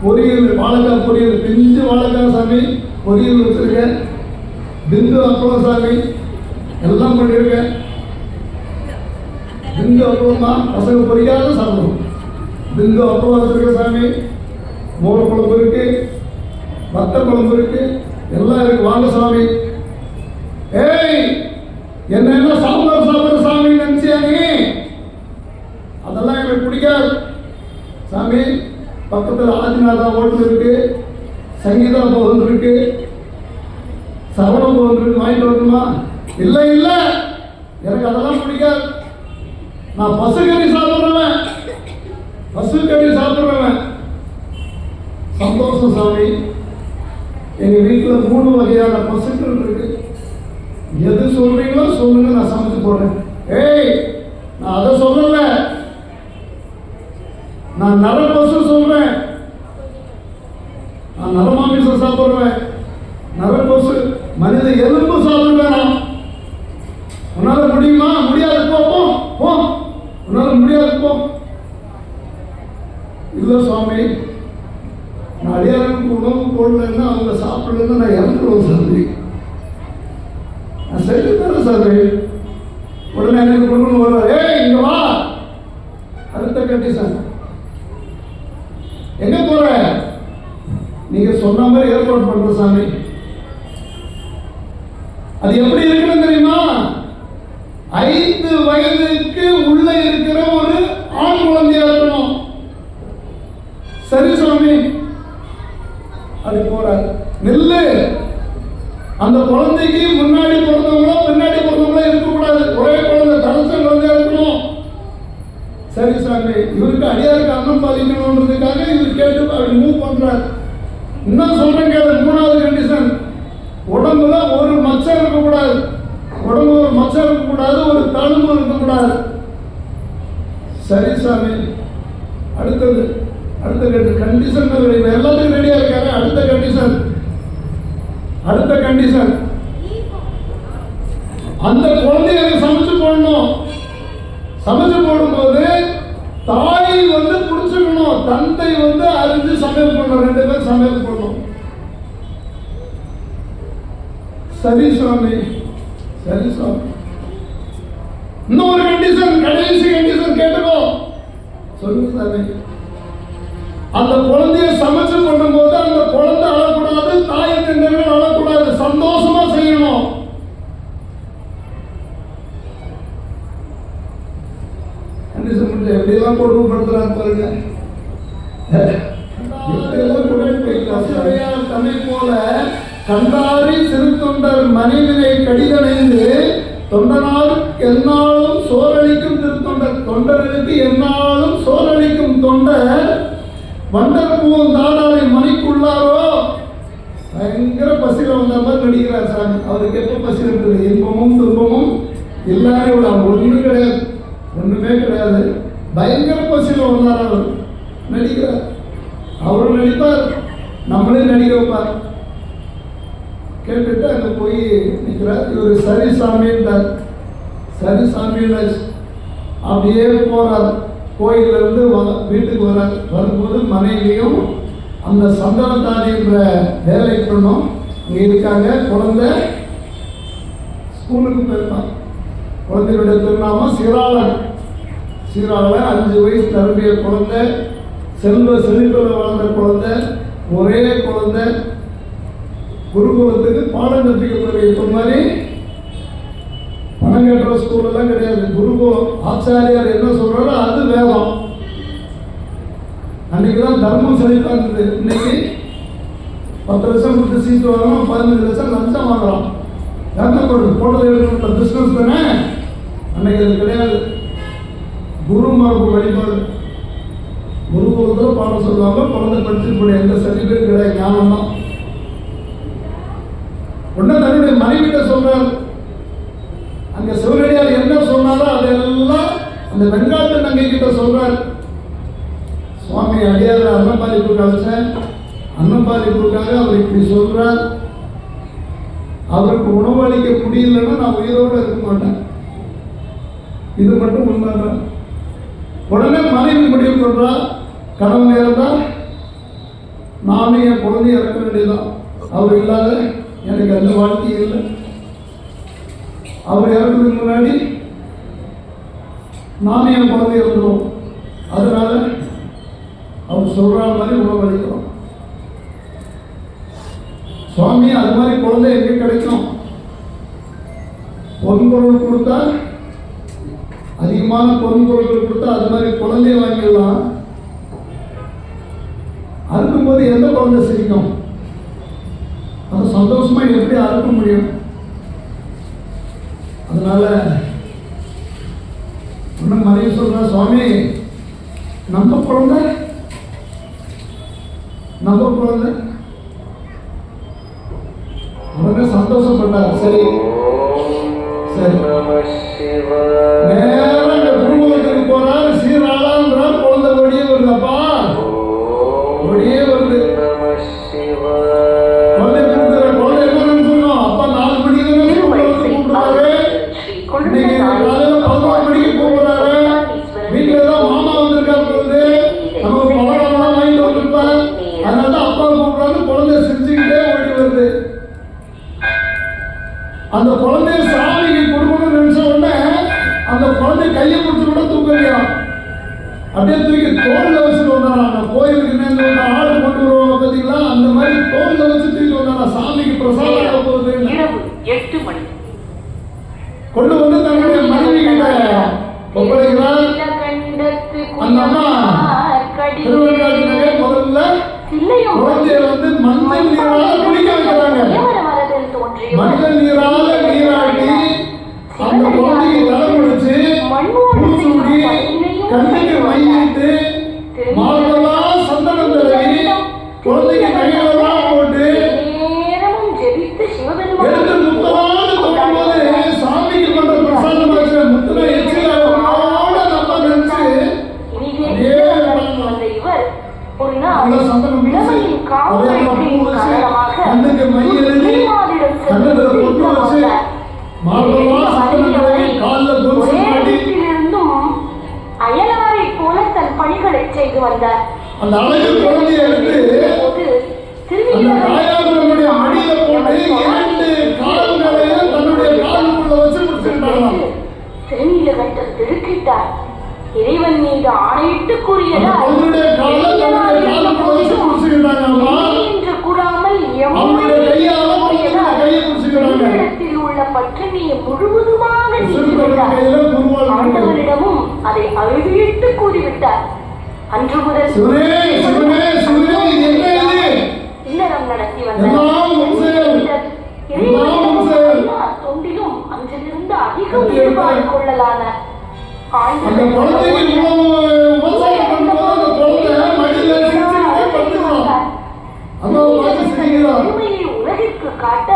பொரியல், வாழைக்காய் பொரியல், பிஞ்சு வாழைக்காய் சாமி பொரியல் வச்சிருக்கேன். பிந்து அப்பளம் சாமி எல்லாம் பண்ணியிருக்கேன். பிந்து அப்பளம் தான் பசங்க பொரியாத சாப்பிடுவோம். பிந்து அப்பளம் வச்சிருக்கேன் சாமி. மோர் குழம்பு இருக்கு, வத்த குழம்பு இருக்கு, எல்லாம் இருக்கு. வாங்க சாமி. ஏய், என்ன சாம்பார் சாப்பிட்ற சாமி நினைச்சியா நீ? அதெல்லாம் எனக்கு பிடிக்காது சாமி. பக்கத்தில் ஆதிநாதா ஹோட்டல் இருக்கு, சங்கீதா பவன் இருக்கு, சரவண பவன் இருக்கு, வாங்கிட்டு வரணுமா? இல்லை, எனக்கு அதெல்லாம் பிடிக்காது. நான் பசுக்கறி சாப்பிட்றவன். சந்தோஷம் சாமி. எங்க வீட்டில் 3 வகையான பசுக்கள் இருக்கு. எது சொல்றீங்களோ சொல்லுங்க, நான் சமைச்சு போடுறேன். ஏய், நான் அதை சொல்லல, நான் நர பசு சொல்றேன். நான் நரமாமிசம் சாப்பிடுவேன். நர பசு மனித எலும்பு சாப்பிடுவேன். உன்னால முடியுமா? முடியாது. போ, உன்னால முடியாது. போ. இல்லை சுவாமி, நான் அடியாருக்கு உணவு போடலன்னா, அவங்க சாப்பிடலன்னா நான் இறந்துடுவோம் சாமி. நான் செஞ்சு தரேன் சாமி. உடனே எனக்கு கொண்டு வருவார். ஏய், இங்க வா. அடுத்த கண்டிஷன், எங்க போற? நீங்க சொன்ன மாதிரி ஏற்பாடு பண்ற சாமி. அது எப்படி இருக்குன்னு தெரியுமா? 5 வயதுக்கு உள்ள இருக்கிற ஒரு ஆண் குழந்தையா இருக்கணும். சரி சாமி. அது போறார். நெல்லு. அந்த குழந்தைக்கு முன்னாடி பிறந்தவங்களோ பின்னாடி பிறந்தவங்களோ இருக்கக்கூடாது. ஒரே குழந்தை, தனச குழந்தையா இருக்கணும். சரி சாமி. இவருக்கு அடியாருக்கு அன்னம் பாதிக்கணுன்றதுக்காக இவர் கேட்டு அப்படி மூவ் பண்றார். இன்னும் சொல்றேன் கேளு. 3வது கண்டிஷன், உடம்புல ஒரு மச்சம் இருக்கக்கூடாது. ஒரு தழும்பு இருக்கக்கூடாது. சரி சாமி. அடுத்த கண்டிஷன் எல்லாத்துக்கும் ரெடியா இருக்காரு. அடுத்த கண்டிஷன், அந்த குழந்தைய சமைச்சு போடணும். சமைச்சு போடும்போது தாய் வந்து புடிச்சுக்கணும், தந்தை வந்து அறிஞ்சு சமையல் பண்ணணும். 2 பேரும் சமையல் பண்ணணும். சரி சுவாமி. இன்னொரு கண்டிஷன், கடைசி கண்டிஷன் கேட்டுக்கோ. சொல்லுங்க சாமி. அந்த குழந்தைய சமைச்சு பண்ணும்போது அந்த குழந்தை அழக்கூடாது, தாய் தந்தைகள் அழக்கூடாது, சந்தோஷமா செய்யணும். மனுஷன் மட்டும் எப்படியெல்லாம் கொடுமைப்படுத்துறாரு பாருங்க. தன்னை போல கண்டாரி சிறு தொண்டர் மனைவினை கடிதணைந்து தொண்டனால் எந்நாளும் சோரளிக்கும் திருத்தொண்டர். தொண்டர்களுக்கு எந்நாளும் சோரளிக்கும் தொண்டர் வண்டர் பூவும் தாடாலை மணிக்குள்ளாரோ. பயங்கர பசியில் வந்த மாதிரி நடிக்கிறார் சாமி. அவருக்கு எப்போ பசி இருக்குது? இன்பமும் துன்பமும் எல்லாரையும் விட ஒன்றும் கிடையாது, ஒன்றுமே கிடையாது. பயங்கர பசியில் வந்தார் அவர், நடிக்கிறார். அவரும் நடிப்பார், நம்மளையும் நடிக்க வைப்பார். கேட்டுட்டு அங்கே போய் நிற்கிறார். இவர் சரி சாமின்றார். சரி சாமின்னு அப்படியே போகிறார். கோயிலிருந்து வீட்டுக்கு வரார். வரும்போது மனைவியும் அந்த சந்தனத்தாரி என்ற வேலை பண்ணோம் இங்கே இருக்காங்க. குழந்தை ஸ்கூலுக்கு போயிருப்பாங்க. குழந்தையுடைய திருநாமம் சீராளன். சீராளன் 5 வயசு தரும்பிய குழந்தை, செல்வ செழிப்பில் வளர்ந்த குழந்தை, ஒரே குழந்தை. குருகுலத்துக்கு பாடம் கற்பிக்கப்படுற இப்போ மாதிரி பணம் கட்டுற ஸ்கூலெல்லாம் கிடையாது. குருகுலம் ஆச்சாரியார் என்ன சொல்கிறாரோ அது வேதம். அன்றைக்கி தான் தர்மம் செழிப்பாக இருந்தது. இன்னைக்கு 10 லட்சம் கொடுத்து சீட்டு வாங்கலாம், 15 லட்சம் லஞ்சம் வாங்கலாம். யாருன்னா போட்டது எழுதுகிற பிஸ்னஸ் தானே. அன்னைக்கு அது கிடையாது. குரு மரபு வழிபாடு. குருகுலத்தில் பாடம் சொல்லுவாங்க. குழந்தை படிச்சுட்டு போய் எந்த சர்டிஃபிகேட் கிடையாது, ஞானம் தான். உடனே தன்னுடைய மனைவிட்ட சொல்றார். அங்க சிவனடியார் என்ன சொன்னாலும் அதெல்லாம் அந்த வெங்காட்டு நங்கை கிட்ட சொல்றார். சுவாமி அடியார் அன்னப்பாலிப்பு கழிச்சேன், அன்னப்பாலிப்புக்காக அவர் இப்படி சொல்றார். அவருக்கு உணவு அளிக்க முடியலன்னா நான் உயிரோடு இருக்க மாட்டேன். இது மட்டும் உண்மைதான். உடனே மனைவி முடிவு பண்றா, கணவன் இருந்தா நானும் என் குழந்தைய இறக்க வேண்டியதான். அவர் இல்லாத எனக்கு அந்த வாழ்க்கை இல்லை. அவர் இறக்குறதுக்கு முன்னாடி நானும் என் குழந்தை இறந்துடும். அதனால அவர் சொல்ற மாதிரி உணவு அளிக்கிறோம். சுவாமி அது மாதிரி குழந்தை எங்க கிடைக்கும்? பொன்பொருள் கொடுத்தா, அதிகமான பொன்பொருட்கள் கொடுத்தா அது மாதிரி குழந்தைய வாங்கிடலாம். அறுக்கும்போது எந்த குழந்தை சிரிக்கும்? அது சந்தோஷமா எப்படி அறுக்க முடியும்? அதனால ஒன்னும் மனைவி சொல்ற, சுவாமி நம்ம குழந்தை உடனே சந்தோஷப்பட்டார். சரி சரி, நேரம் இந்த குருகுலத்துக்கு போறாரு. சீராளான்றார். குழந்தை ஓடியே வருதப்பா, ஓடியே வருது. குழந்தை கூப்பிடுற குழந்தை என்ன நினைச்சுக்கணும்? அப்பா 4 மணிக்கு தானே கூப்பிடுறாரு. இன்னைக்கு காலையில 11 மணிக்கு கூப்பிடுறாரு. வீட்டுல தான் மாமா வந்திருக்காரு பொழுது நமக்கு பலகாரம் வாங்கிட்டு வந்திருப்பார். அதனால தான் அப்பா கூப்பிடுறாரு. குழந்தை சிரிச்சுக்கிட்டே ஓடி வருது. அந்த குழந்தைய சாமிக்கு கொடுக்கணும்னு நினைச்ச உடனே அந்த குழந்தை கையை பிடிச்சி கூட தூக்கலையா, அப்படியே தூக்கி தோல்ல வச்சுட்டு வந்தாரா. அந்த கோயிலுக்கு நேர்ந்து ஆடு கொண்டு வருவாங்க பார்த்தீங்களா, அந்த மாதிரி தோல்ல வச்சு தூக்கி வந்தாரா. சாமிக்கு பிரசாதம் போகுது. 8 மணி கொண்டு வந்து தன்னுடைய மனைவி கிட்ட ஒப்படைக்கிறார். அந்த அம்மா திருவள்ளாறு நகர் முதல்ல குழந்தைய வந்து மஞ்சள் நீரால குளிக்க வைக்கிறாங்க. மஞ்சள் நீரால நீராட்டி அந்த குழந்தைக்கு தலை முடிச்சு பூசூடி கண்ணுக்கு மையிட்டு மாதெல்லாம் சந்தனம் தடவி குழந்தைக்கு கையிலெல்லாம் போட்டு எடுத்து முத்தமான தோணும்போது சாமிக்கு பண்ற பிரசாதம் வச்சு முத்தனை எச்சிலோட நம்ம நினைச்சு சந்தனம் கண்ணுக்கு மை எழுதி கண்ணத்துல பொட்டு வச்சு மாதெல்லாம் சந்தனம் தடவி காலில் தோசை மாட்டி அயலாரை போல தன் பணிகளை செய்து வந்தார். அந்த அழகு குழந்தையை எடுத்து அந்த தாயாருடைய மடியில போட்டு 2 கால்களையும் தன்னுடைய காலுக்குள்ள வச்சு முடிச்சுட்டாங்க. திருநீலகண்டர் திடுக்கிட்டார். இறைவன் மீது ஆணையிட்டு கூறியதால் அவங்களுடைய காலம் பிடிச்சுக்கிட்டாங்கம்மா. என்று கூறாமல் அவங்களுடைய கையால கையை பிடிச்சுக்கிறாங்க. இடத்தில் உள்ள பற்றினியை முழுவதுமாக கையில குருவால் ஆண்டவரிடமும் அதை அழுதிட்டு கூறிவிட்டார். அன்று முதல் சிவனே சிவனே சிவனே இது என்ன இது? இல்லறம் நடத்தி எல்லாம் தொண்டிலும் அங்கிருந்து அதிகம் ஈடுபாடு கொள்ளலான அந்த குழந்தைக்கு விவசாயம் பண்ணும்போது அந்த குழந்தை மடியில சிரிச்சுக்கிட்டே படுத்துக்கணும். அதான் பார்த்து சிரிக்கிறார். உலகிற்கு காட்ட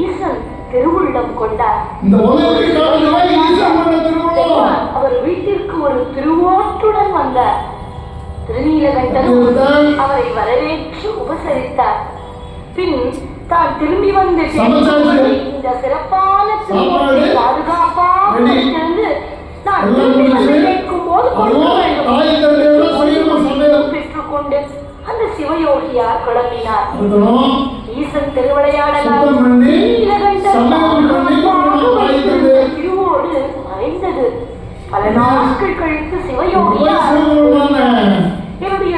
ஈசன் திருவுள்ளம் கொண்டார். இந்த உலகிற்கு காட்டுவதா ஈசன் பண்ண திருவுள்ளம். அவர் வீட்டிற்கு ஒரு திருவோட்டுடன் வந்தார். திருநீலகண்டனும் அவரை வரவேற்று உபசரித்தார். பின் தான் திரும்பி வந்து இந்த சிறப்பான திருவோட்டை பாதுகாப்பாக இருந்து நான் கேட்கும் போது பெற்றுக்கொண்டு அந்த சிவயோகியார் கிளம்பினார். ஈசன் திருவிளையாடலால் திருவோடு மறைந்தது. பல நாட்கள் கழித்து சிவயோகியார் என்னுடைய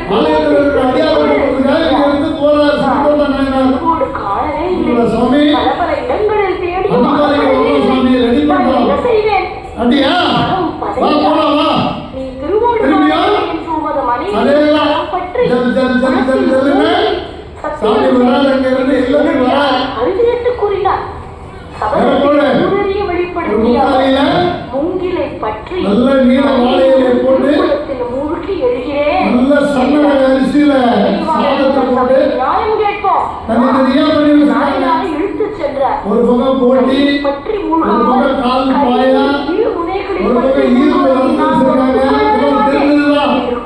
காணவே இல்லை. பல பல இடங்களில் தேடி என்ன செய்வேன்? நீ திருவோடு என்று உமது மனைவி பற்றி அறுதிட்டு கூறினார். வெளிப்படுத்திய மூங்கிலை பற்றி மூழ்கி எழுகிறேன். நியாயம் கேட்போம். இழுத்து சென்றார். பற்றி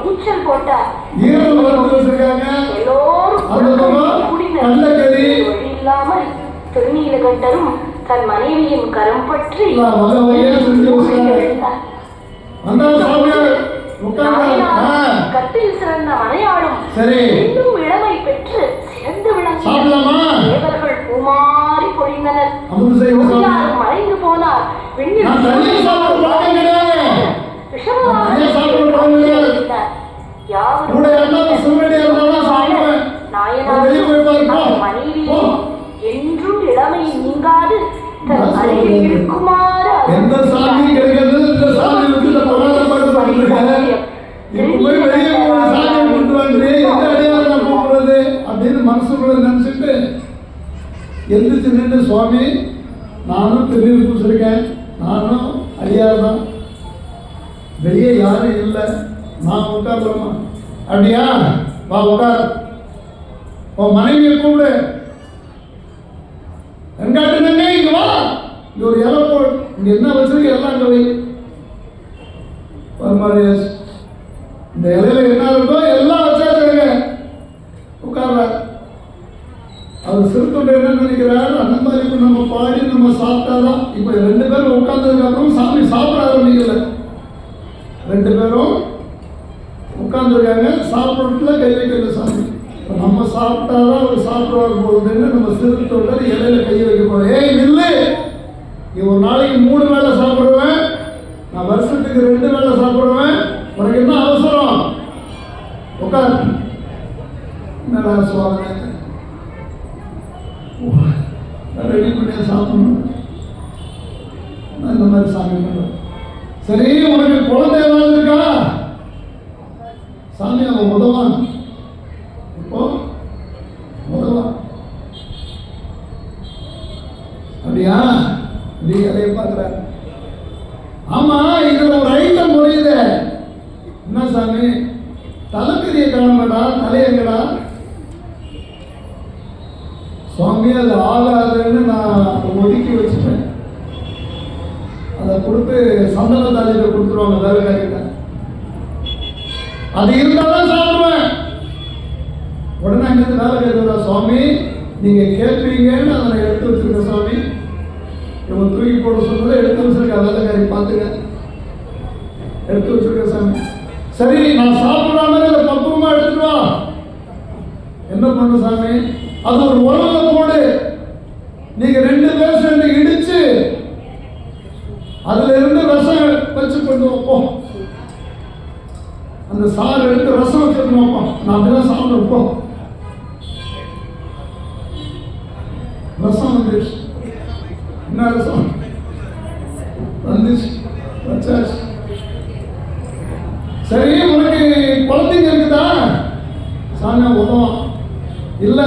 கூச்சல் போட்டார். இல்லாமல் திருநீலகண்டரும் தன் மனைவியின் கரம் பற்றி கட்டில் சிறந்த மனையாளும் இன்னும் இளமை பெற்று சிறந்து விளங்கியவர்கள் பூமாறி பொழிந்தனர். மறைந்து போனார். மனைவி என்றும் இளமை நீங்காது தன் அருகில் இருக்குமாறு அப்படின்னு மனசுக்குள்ள நினைச்சிட்டு எந்திரிச்சு நின்று, சுவாமி நானும் திருநீர் பூசிருக்கேன், நானும் அடியார் தான், வெளியே யாரும் இல்லை, நான் உட்காரலாமா? அப்படியா, வா உட்கார், உன் மனைவியை கூப்பிடு, வெங்காட்டு இங்க வா, இங்க ஒரு இலை போடு, இங்க என்ன வச்சிருக்க எல்லாம் அங்க வை. இந்த இலையில என்ன இருக்கோ எல்லாம் வச்சாச்சுங்க. உட்கார்ற அவர் சிறுத்தொண்டை என்ன நினைக்கிறார், அந்த மாதிரி இப்போ நம்ம பாடி நம்ம சாப்பிட்டாதான். இப்போ 2 பேரும் உட்கார்ந்ததுக்கு அப்புறம் சாமி சாப்பிட ஆரம்பிக்கல. 2 பேரும் உட்கார்ந்துருக்காங்க, சாப்பிட்றதுல கை வைக்கல சாமி. இப்போ நம்ம சாப்பிட்டாதான் அவர் சாப்பிடுவார் போகுதுன்னு நம்ம சிறுத்தொண்டர் இலையில கை வைக்க போறோம். ஏய் நில்லு, நீ ஒரு நாளைக்கு 3 வேளை சாப்பிடுவேன், நான் வருஷத்துக்கு 2 வேளை சாப்பிடுவேன், உனக்கு என்ன அவசரம்? உட்கார். என்னடா சுவாமி, ரெடி பண்ணி சாப்பிடணும், இந்த மாதிரி சாமி பண்ணுறோம். சரி, உனக்கு குழந்தை ஏதாவது இருக்கா? சாமி அவன் உதவான், இப்போ உதவான். அப்படியா? நீ அதைய பார்க்குற. ஆமா, இதுல ஒரு ஐட்டம் முடியுது. என்ன சாமி, தலைக்கறியை காணமாடா, தலையங்கடா? சுவாமி அது ஆகாதுன்னு நான் ஒதுக்கி வச்சுட்டேன். அதை கொடுத்து சந்தன தாலியில கொடுத்துருவாங்க வேலைக்காரிட்ட. அது இருந்தாலும் சாப்பிடுவேன். உடனே அங்கிருந்து வேலைக்காரி வரா, சுவாமி நீங்க கேட்பீங்கன்னு அதை நான் எடுத்து வச்சிருக்கேன் சுவாமி. இவன் தூக்கி போட சொன்னதை எடுத்து வச்சிருக்கேன், வேலைக்காரி பார்த்துக்க, எடுத்து வச்சிருக்கேன் சாமி. சரி, நான் சாப்பிட்ற மாதிரி அதை பக்குவமா எடுத்துட்டு வா. என்ன பண்ண சாமி? அது ஒரு உலக போடு, நீங்க 2 பேர் சேர்ந்து இடிச்சு அதுல இருந்து ரசம் வச்சு கொண்டு வைப்போம். அந்த சாறு எடுத்து ரசம் வச்சிருக்கோம்ப்பா. நான் அப்படிதான் சாப்பிட்றப்போம். ரசம் வந்துச்சு. என்ன ரசம் வந்துச்சு, வச்சாச்சு. சரி, உனக்கு குழந்தைங்க இருக்குதா? சாமி உதவும் இல்லை,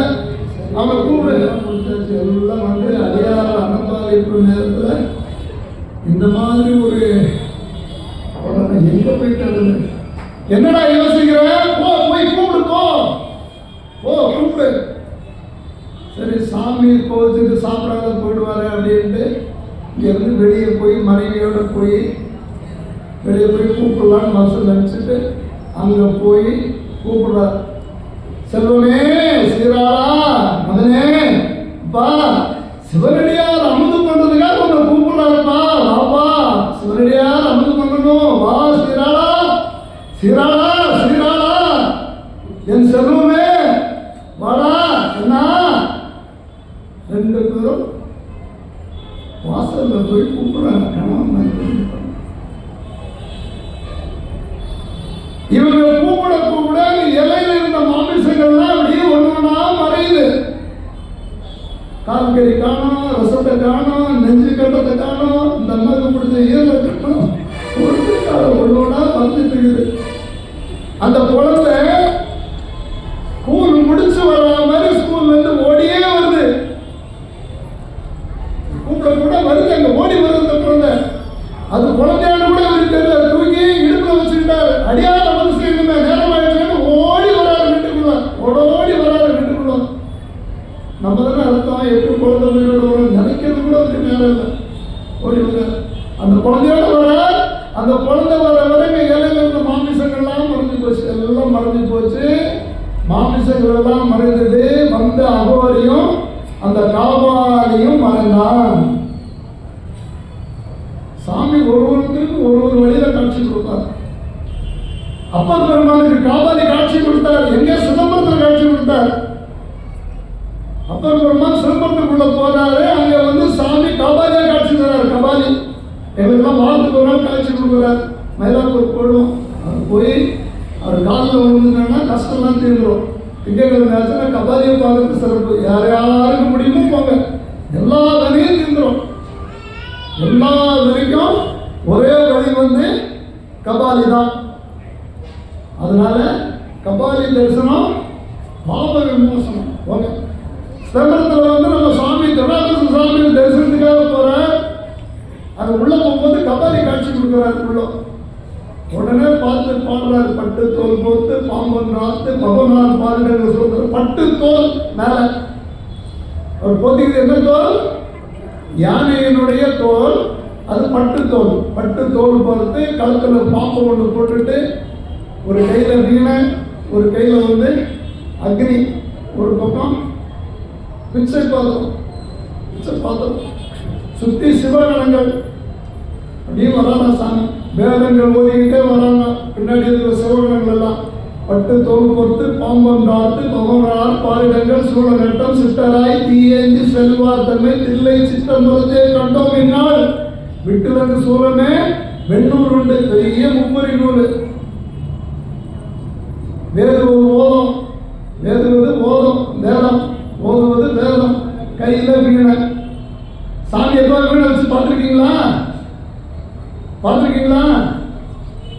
அவங்க கூப்பிடு. முடிச்சாச்சு. எல்லாம் வந்து அடியார அன்னபாலிப்பு நேரத்தில் இந்த மாதிரி ஒரு எங்க போயிட்டு என்னடா யோசிக்கிற? போய் கூப்பிடு, கூப்பிடு. சரி, சாமி கோவிச்சுட்டு சாப்பிடாத போயிடுவாரு அப்படின்ட்டு இங்கேருந்து வெளியே போய் மனைவியோட போய் வெளியே போய் கூப்பிடலான்னு மனசில் நினச்சிட்டு அங்கே போய் கூப்பிடுறார். செல்வமே, சீராளா, மகனே, அப்பா, சிவனடியார் அமுது பண்றதுக்காக உன்னை கூப்பிடுறாருப்பா. வாப்பா, சிவனடியார் அமுது பண்ணணும், வா சீராளா, சீராளா, சீராளா, என் செல்வமே, வாடா. என்ன, ரெண்டு பேரும் வாசல்ல போய் கூப்பிடுறாங்க. கணவன் இவங்க கூப்பிட கூப்பிட இலையில இருந்த மாமிசங்கள்லாம் அப்படியே ஒண்ணா மறையுது. கால்கறி காணும், ரசத்தை காணும், நெஞ்சு கட்டத்தை காணும், இந்த அம்மாவுக்கு பிடிச்ச ஈரலை காணும், ஒண்ணா வந்துட்டு இருக்குது. அந்த குழந்தை ஸ்கூல் முடிச்சு வர மாதிரி ஸ்கூல்ல இருந்து ஓடியே வருது. கூப்பிட கூட வருது, அங்க ஓடி வருது அந்த குழந்தை. அது குழந்தையான கூட அவருக்கு தெரியல. தூக்கி இடுப்புல வச்சுக்கிட்டாரு. அடியாத மனுஷன் நேரம் ஆயிடுச்சு, ஓடி வராரு வீட்டுக்குள்ள, ஓடோடி வராரு வீட்டுக்குள்ள. நம்ம தானே அர்த்தம், எப்படி குழந்தை உயிரோடு வரும் நினைக்கிறது கூட அதுக்கு நேரம் இல்லை. ஓடி வர அந்த குழந்தையோட வர, அந்த குழந்தை வர வரைங்க இலையில இருந்த மாமிசங்கள்லாம் மறைஞ்சு போச்சு. எல்லாம் மறைஞ்சு போச்சு. மாமிசங்கள் எல்லாம் மறைந்தது. வந்த அகோரியும் அந்த காபாலியும் மறைந்தான். சாமி ஒருவருக்கு ஒரு வழியில காட்சி கொடுத்தார். அப்பர் பெருமானுக்கு காபாலி காட்சி கொடுத்தார். எங்க? சிதம்பரத்தில் காட்சி கொடுத்தார். அப்பர் பெருமான் சிதம்பரத்துக்குள்ள போறாரு. அங்க வந்து சாமி காபாலியா காட்சி தர்றாரு. கபாலி எங்களுக்கெல்லாம் வாழ்த்துக்கு ஒரு நாள் காட்சி கொடுக்குறாரு. மயிலாப்பூர் போடுவோம். அவர் போய் அவர் காலில் விழுந்துங்கன்னா கஷ்டம்லாம் தீர்ந்துடும். திங்கக்கிழமை நேரத்துல கபாலியை பார்க்கறது சிறப்பு. யாருக்கு முடியுமோ போங்க, எல்லா வேலையும் தீர்ந்துடும். எல்லா வரைக்கும் ஒரே வழி வந்து கபாலி தான். அதனால கபாலி தரிசனம், பாப விமோசனம். ஓகே, சிதம்பரத்தில் வந்து நம்ம சாமி திருநாகேஸ்வர சாமி தரிசனத்துக்காக போற அது உள்ள போகும்போது கபாலி காட்சி கொடுக்குறாரு. உள்ள உடனே பார்த்து பாடுறாரு. பட்டு தோல் போத்து பாம்பன் ராத்து பகவான் பாருங்க சொல்ற பட்டு தோல் மேல அவர் போத்திக்கிறது. என்ன தோல்? யானையினுடைய தோல். அது பட்டு தோல். பட்டு தோல் பார்த்து கழுத்துல பாம்பு ஒன்று போட்டுட்டு ஒரு கையில வீணை, ஒரு கையில வந்து அக்னி, ஒரு பக்கம் பிச்சை பாத்திரம், சுத்தி சிவகணங்கள் அப்படியே வராங்க. சாமி வேதங்கள் ஓதிக்கிட்டே வராங்க. பின்னாடி இருக்கிற சிவகணங்கள் எல்லாம் பட்டு தோல் பொறுத்து பாம்பன் காத்து பகவனார் பாரிடங்கள் சூழநட்டம் சிட்டராய் தீயேந்தி செல்வார் தன்மை தில்லை சித்தம்பரத்தை கண்டோம். இந்நாள் விட்டுலங்கு சூழமே வெண்ணூர் உண்டு. பெரிய முப்பரி நூல். வேதுவது ஓதம், வேதுவது ஓதம், வேதம் ஓதுவது வேதம். கையில வீணை. சாமி எப்போ வீணை வச்சு பார்த்துருக்கீங்களா?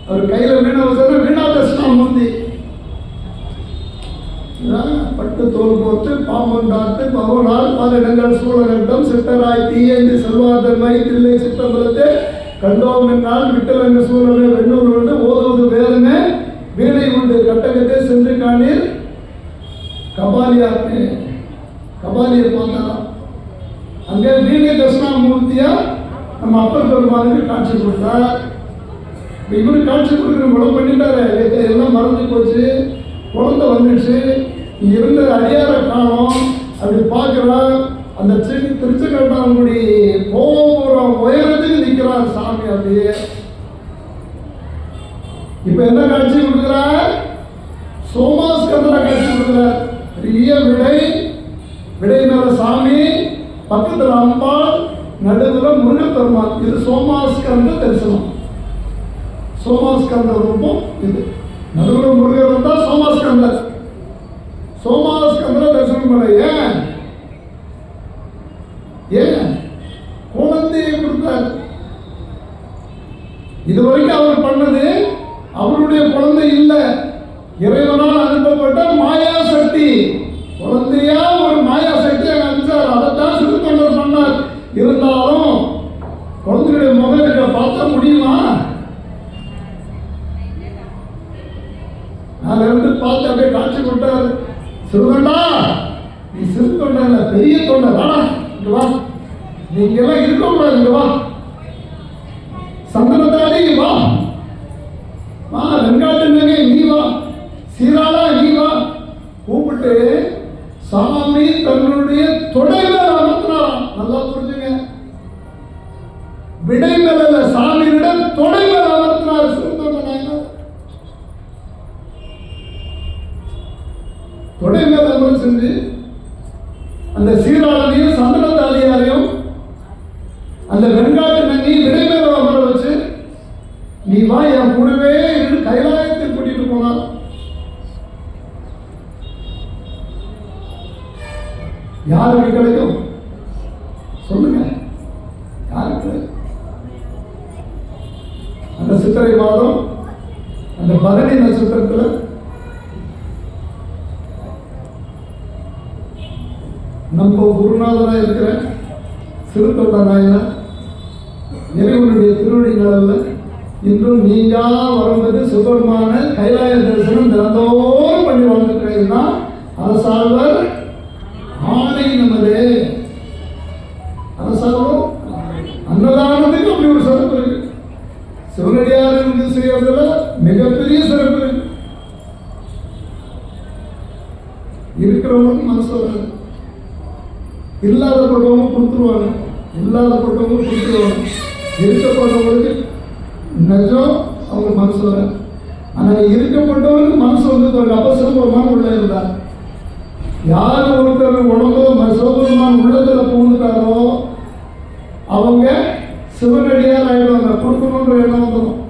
அவர் கையில வீணை வச்சு வீணா தட்சிணாமூர்த்தி. பட்டு தோல் போட்டு பாம்பன் காத்து பகவனார் பாலிடங்கள் சூழநட்டம் சிட்டராய் தீயேந்தி செல்வார் தன்மை தில்லை சித்தம்பலத்தை கண்டோம். என்னால் விட்டலங்கு சூழலே வெண்ணூர் உண்டு. ஓதுவது வேதமே வீணை உண்டு. கட்டகத்தை சென்று காணீர். கபாலியை பார்த்தாராம். அங்கே வீணை தட்சிணாமூர்த்தியா நம்ம அப்பர் பெருமானுக்கு காட்சி கொடுத்தார். இவரு காட்சி கொடுக்குற முளை பண்ணிட்டாரு. எல்லாம் மறந்து போச்சு. குழந்தை வந்துடுச்சு. இங்க இருந்த அடியார காலம் அப்படி பார்க்கிறார். அந்த திருச்செங்கோட்டாங்குடி கோபுரம் உயரத்துக்கு நிற்கிறார் சாமி. அப்படியே இப்ப என்ன காட்சி கொடுக்கிறார்? சோமாஸ்கந்தர காட்சி கொடுக்கிறார். பெரிய விடை மேல சாமி, பக்கத்துல அம்பாள், நடுவுல முருகப்பெருமான். இது சோமாஸ்கந்த தரிசனம். சோமாஸ்கந்த ரூபம் இது. நடுவில் முருகர் வந்தா சோமாஸ்கந்தர். சோமாஸ்கந்தரை தரிசனம் பண்ண ஏன் குழந்தையை கொடுத்தார். இதுவரைக்கும் அவர் பண்ணது அவருடைய குழந்தை இல்லை, இறைவனால் அனுப்பப்பட்ட மாயா சக்தி. குழந்தையா ஒரு மாயா சக்தி அனுப்பிச்சார். அதைத்தான் சிறுத்தொண்டர் பண்ணார். இருந்தாலும் குழந்தையுடைய முகத்தை பார்த்த முடியுமா? நான் இருந்து பார்த்து அப்படியே காட்சி கொடுத்தார். சிறுதொண்டா, நீ சிறு தொண்டா இல்ல, பெரிய தொண்டை, வாடா இங்க வா, நீங்க எல்லாம் இருக்க கூடாது, இங்க வா, சந்தனத்தாடி வா, வா வெங்காட்டு நீ வா, சீராளா நீ வா கூப்பிட்டு சாமி தன்னுடைய தொடை மேல அமர்த்தினாராம். நல்லா புரிஞ்சுங்க, விடை மேல சாமியிடம் தொடை மேல அமர்த்தினார் சிறுத்தொண்ட நாயனார். தொடை மேல அமர்ந்து செஞ்சு அந்த சீராளனையும் சந்தனத்தாலியாரையும் அந்த வெண்காட்டு நங்கி விடை மேல அமர வச்சு நீ வா என் கூடவே இருந்து கைலாயத்தை கூட்டிட்டு போனார். யாருக்கு கிடைக்கும் சொல்லுங்க, யாருக்கு? அந்த சித்திரை மாதம் அந்த பரணி நட்சத்திரத்தில் நம்ம குருநாதராக இருக்கிற சிறுத்தொண்ட நாயனார் இறைவனுடைய திருவடி நலனில் இன்றும் நீங்கா வரும்போது சுபமான கைலாய தரிசனம் தினந்தோறும் பண்ணி வாழ்ந்துக்கிறீங்கன்னா அரசாழ்வர் ஆணை நமது. அரசாழ்வர் அன்னதானத்துக்கு அப்படி ஒரு சிறப்பு இருக்கு. சிவனடியாருக்கு செய்யறதுல மிகப்பெரிய சிறப்பு இருக்கு. இருக்கிறவங்களுக்கு மனசு வராது, இல்லாதப்பட்டவங்க கொடுத்துருவாங்க, இல்லாதப்பட்டவங்க கொடுத்துருவாங்க, இருக்கப்பட்டவங்களுக்கு நிஜம் அவங்க மனசு வர. ஆனால் இருக்கப்பட்டவங்களுக்கு மனசு வந்து ஒரு அபசரமான உள்ள இருந்தார். யார் ஒருத்தர் உடம்போ சிவபெருமான் உள்ளத்தில் பூந்துட்டாரோ அவங்க சிவனடியார் ஆயிடுவாங்க. கொடுக்கணுன்ற எண்ணம் வந்துடும்.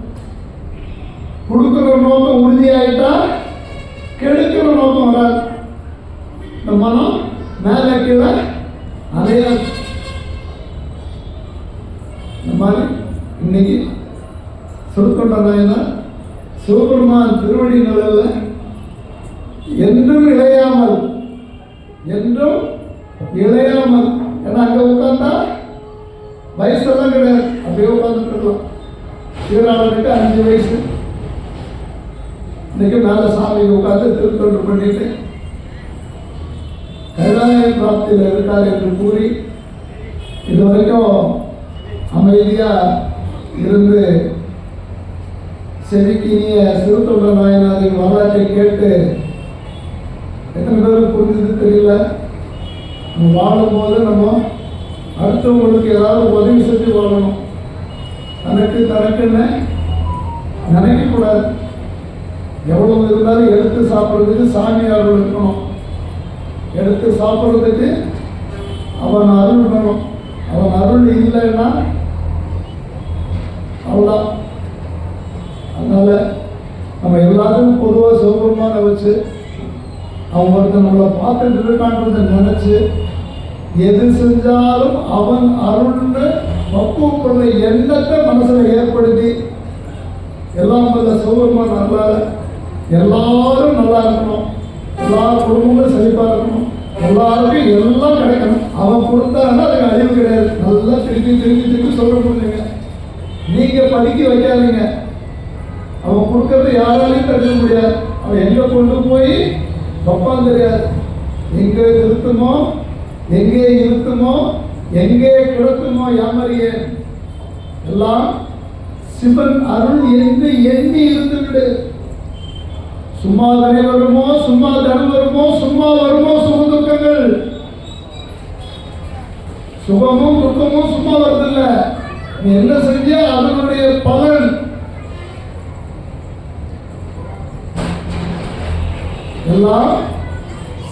கொடுக்குற நோக்கம் உறுதியாயிட்டா கெடுக்கிற நோக்கம் வராது. இந்த மனம் மேலே கீழே அதையா இந்த மாதிரி இன்னைக்கு சிறுத்தொண்ட நாயனார் சிவபெருமான் திருவடி நிழல்ல என்றும் இழையாமல், என்றும் இழையாமல். ஏன்னா அங்கே உட்கார்ந்தா வயசெல்லாம் கிடையாது, அப்படியே உட்கார்ந்துட்டு இருக்கலாம். சீராளனுக்கு 5 வயசு. இன்னைக்கு மேலே சாமி உட்கார்ந்து திருத்தொண்டு பண்ணிட்டு கைலாய பிராப்தியில் இருக்கார் என்று கூறி இது வரைக்கும் அமைதியாக இருந்து செதுக்கினிய சிறுத்தொண்ட நாயனாரின் வரலாற்றை கேட்டு எத்தனை பேருக்கு புரிஞ்சது தெரியல. நம்ம வாழும்போது நம்ம அடுத்தவங்களுக்கு ஏதாவது உதவி செஞ்சு வாழணும். தனக்குன்னு நினைக்கக்கூடாது. எவ்வளவு இருந்தாலும் எடுத்து சாப்பிட்றதுக்கு சாமியார்கள் இருக்கணும். எடுத்து சாப்பிட்றதுக்கு அவன் அருள் வேணும். அவன் அருள் இல்லைன்னா அவ்வளோதான். அதனால நம்ம எல்லாத்துக்கும் பொதுவாக சிவபெருமானை வச்சு அவன் ஒருத்தர் நம்மளை பார்த்துட்டு இருக்கான்றதை நினைச்சு எது செஞ்சாலும் அவன் அருள்னு பக்குவப்படுற எண்ணத்தை மனசுல ஏற்படுத்தி எல்லாம் வல்ல சிவபெருமான் நல்லால எல்லாரும் நல்லா இருக்கணும், எல்லா குடும்பங்களும் செழிப்பா இருக்கணும், எல்லாருக்கும் எல்லாம் கிடைக்கணும். அவன் கொடுத்தாருன்னா அதுக்கு அழிவு கிடையாது. நல்லா திருப்பி சொல்ல முடியுங்க. நீங்க படிக்க வைக்காதீங்க. அவன் கொடுக்கறது யாராலையும் தடுக்க முடியாது. அவன் எங்க கொண்டு போய் தப்பான்னு தெரியாது. எங்கே இருக்குமோ எங்கே கிடக்குமோ யாமறிய எல்லாம் சிவன் அருள் என்று எண்ணி இருந்துவிடு. சும்மா தனி வருமோ, சும்மா தனம் வருமோ, சும்மா வருமோ சுக துக்கங்கள். சுகமும் துக்கமும் சும்மா வருதில்லை. நீ என்ன செஞ்ச அதனுடைய பலன் எல்லாம்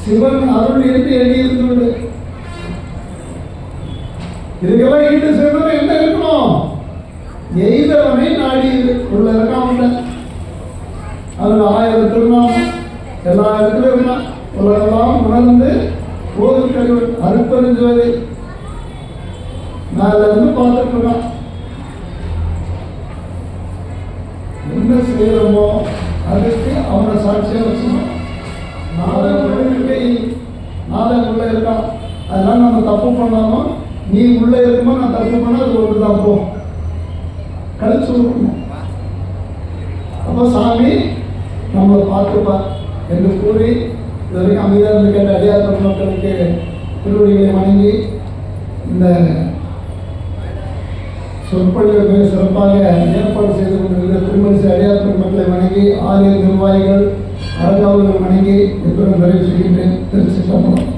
சிவன் அருள் என்று எண்ணி இருந்துவிடு. இதுக்கெல்லாம் ஈடு செய்வது என்ன இருக்கணும்? எய்தவனை நாடி உள்ள இருக்காம அதில் 1000 திருநாமம் எல்லா இடத்துலையும் இருக்கலாம். உலகெல்லாம் உணர்ந்து கோவில் கழிவு அருப்பெருஞ்சுவதை நான் இருந்து பார்த்துட்டு இருக்கான். என்ன செய்யறோமோ அதுக்கு அவனை சாட்சியாக வச்சுக்கணும். நாதன் உள்ள இருக்கான். அதனால நம்ம தப்பு பண்ணாலும் நீ உள்ள இருக்குமோ நான் தப்பு பண்ண அது ஒன்று தான் போ கழிச்சு விடணும். அப்போ சாமி நம்மளை பார்த்துப்பா என்று கூறி இது வரைக்கும் அமைதியாக இருந்து கேட்ட அடியார் மக்களுக்கு திருவடிகளை வணங்கி இந்த சொற்பொழிவை மிக சிறப்பாக ஏற்பாடு செய்து கொண்டிருக்கிற திருமணிசை அடியார் மக்களை வணங்கி ஆலய நிர்வாகிகள் அரங்காவல்கள் வணங்கி எப்பொழுதும் நிறைவு செய்கின்றேன். திருச்சிற்றம்பலம்.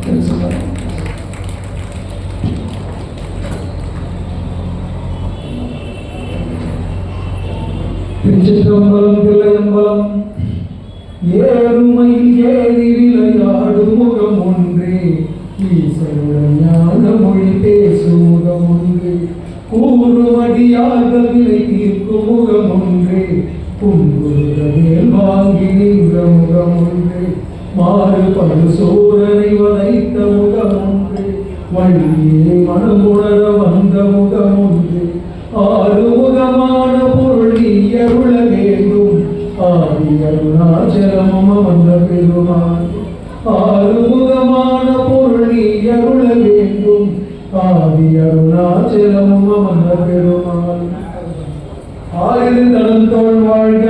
திருச்சிற்றம்பலம் தில்லையம்பலம். ஏறுமையில் ஏறி விளையாடும் முகம் ஒன்றே, ஈசனுடன் ஞான மொழி பேசும் முகம் ஒன்றே, கூறுமடியார்கள் விலை தீர்க்கும் முகம் ஒன்றே, புன்புருகவேல் வாங்கி நின்ற முகம் ஒன்றே, மாறுபடு சோழனை வதைத்த முகம் ஒன்றே, வழியே மனமுணர வந்த முகம் ஒன்றே, ஆறுமுகமான பொருள் அருள வேண்டும், ஆதி அருணாச்சலமும் வந்த பெருமாள், ஆறுமுகமான பொருள் அருள வேண்டும், ஆதி அருணாச்சலமும் வந்த பெருமாள், ஆயுத தளம் தோல் வாழ்க.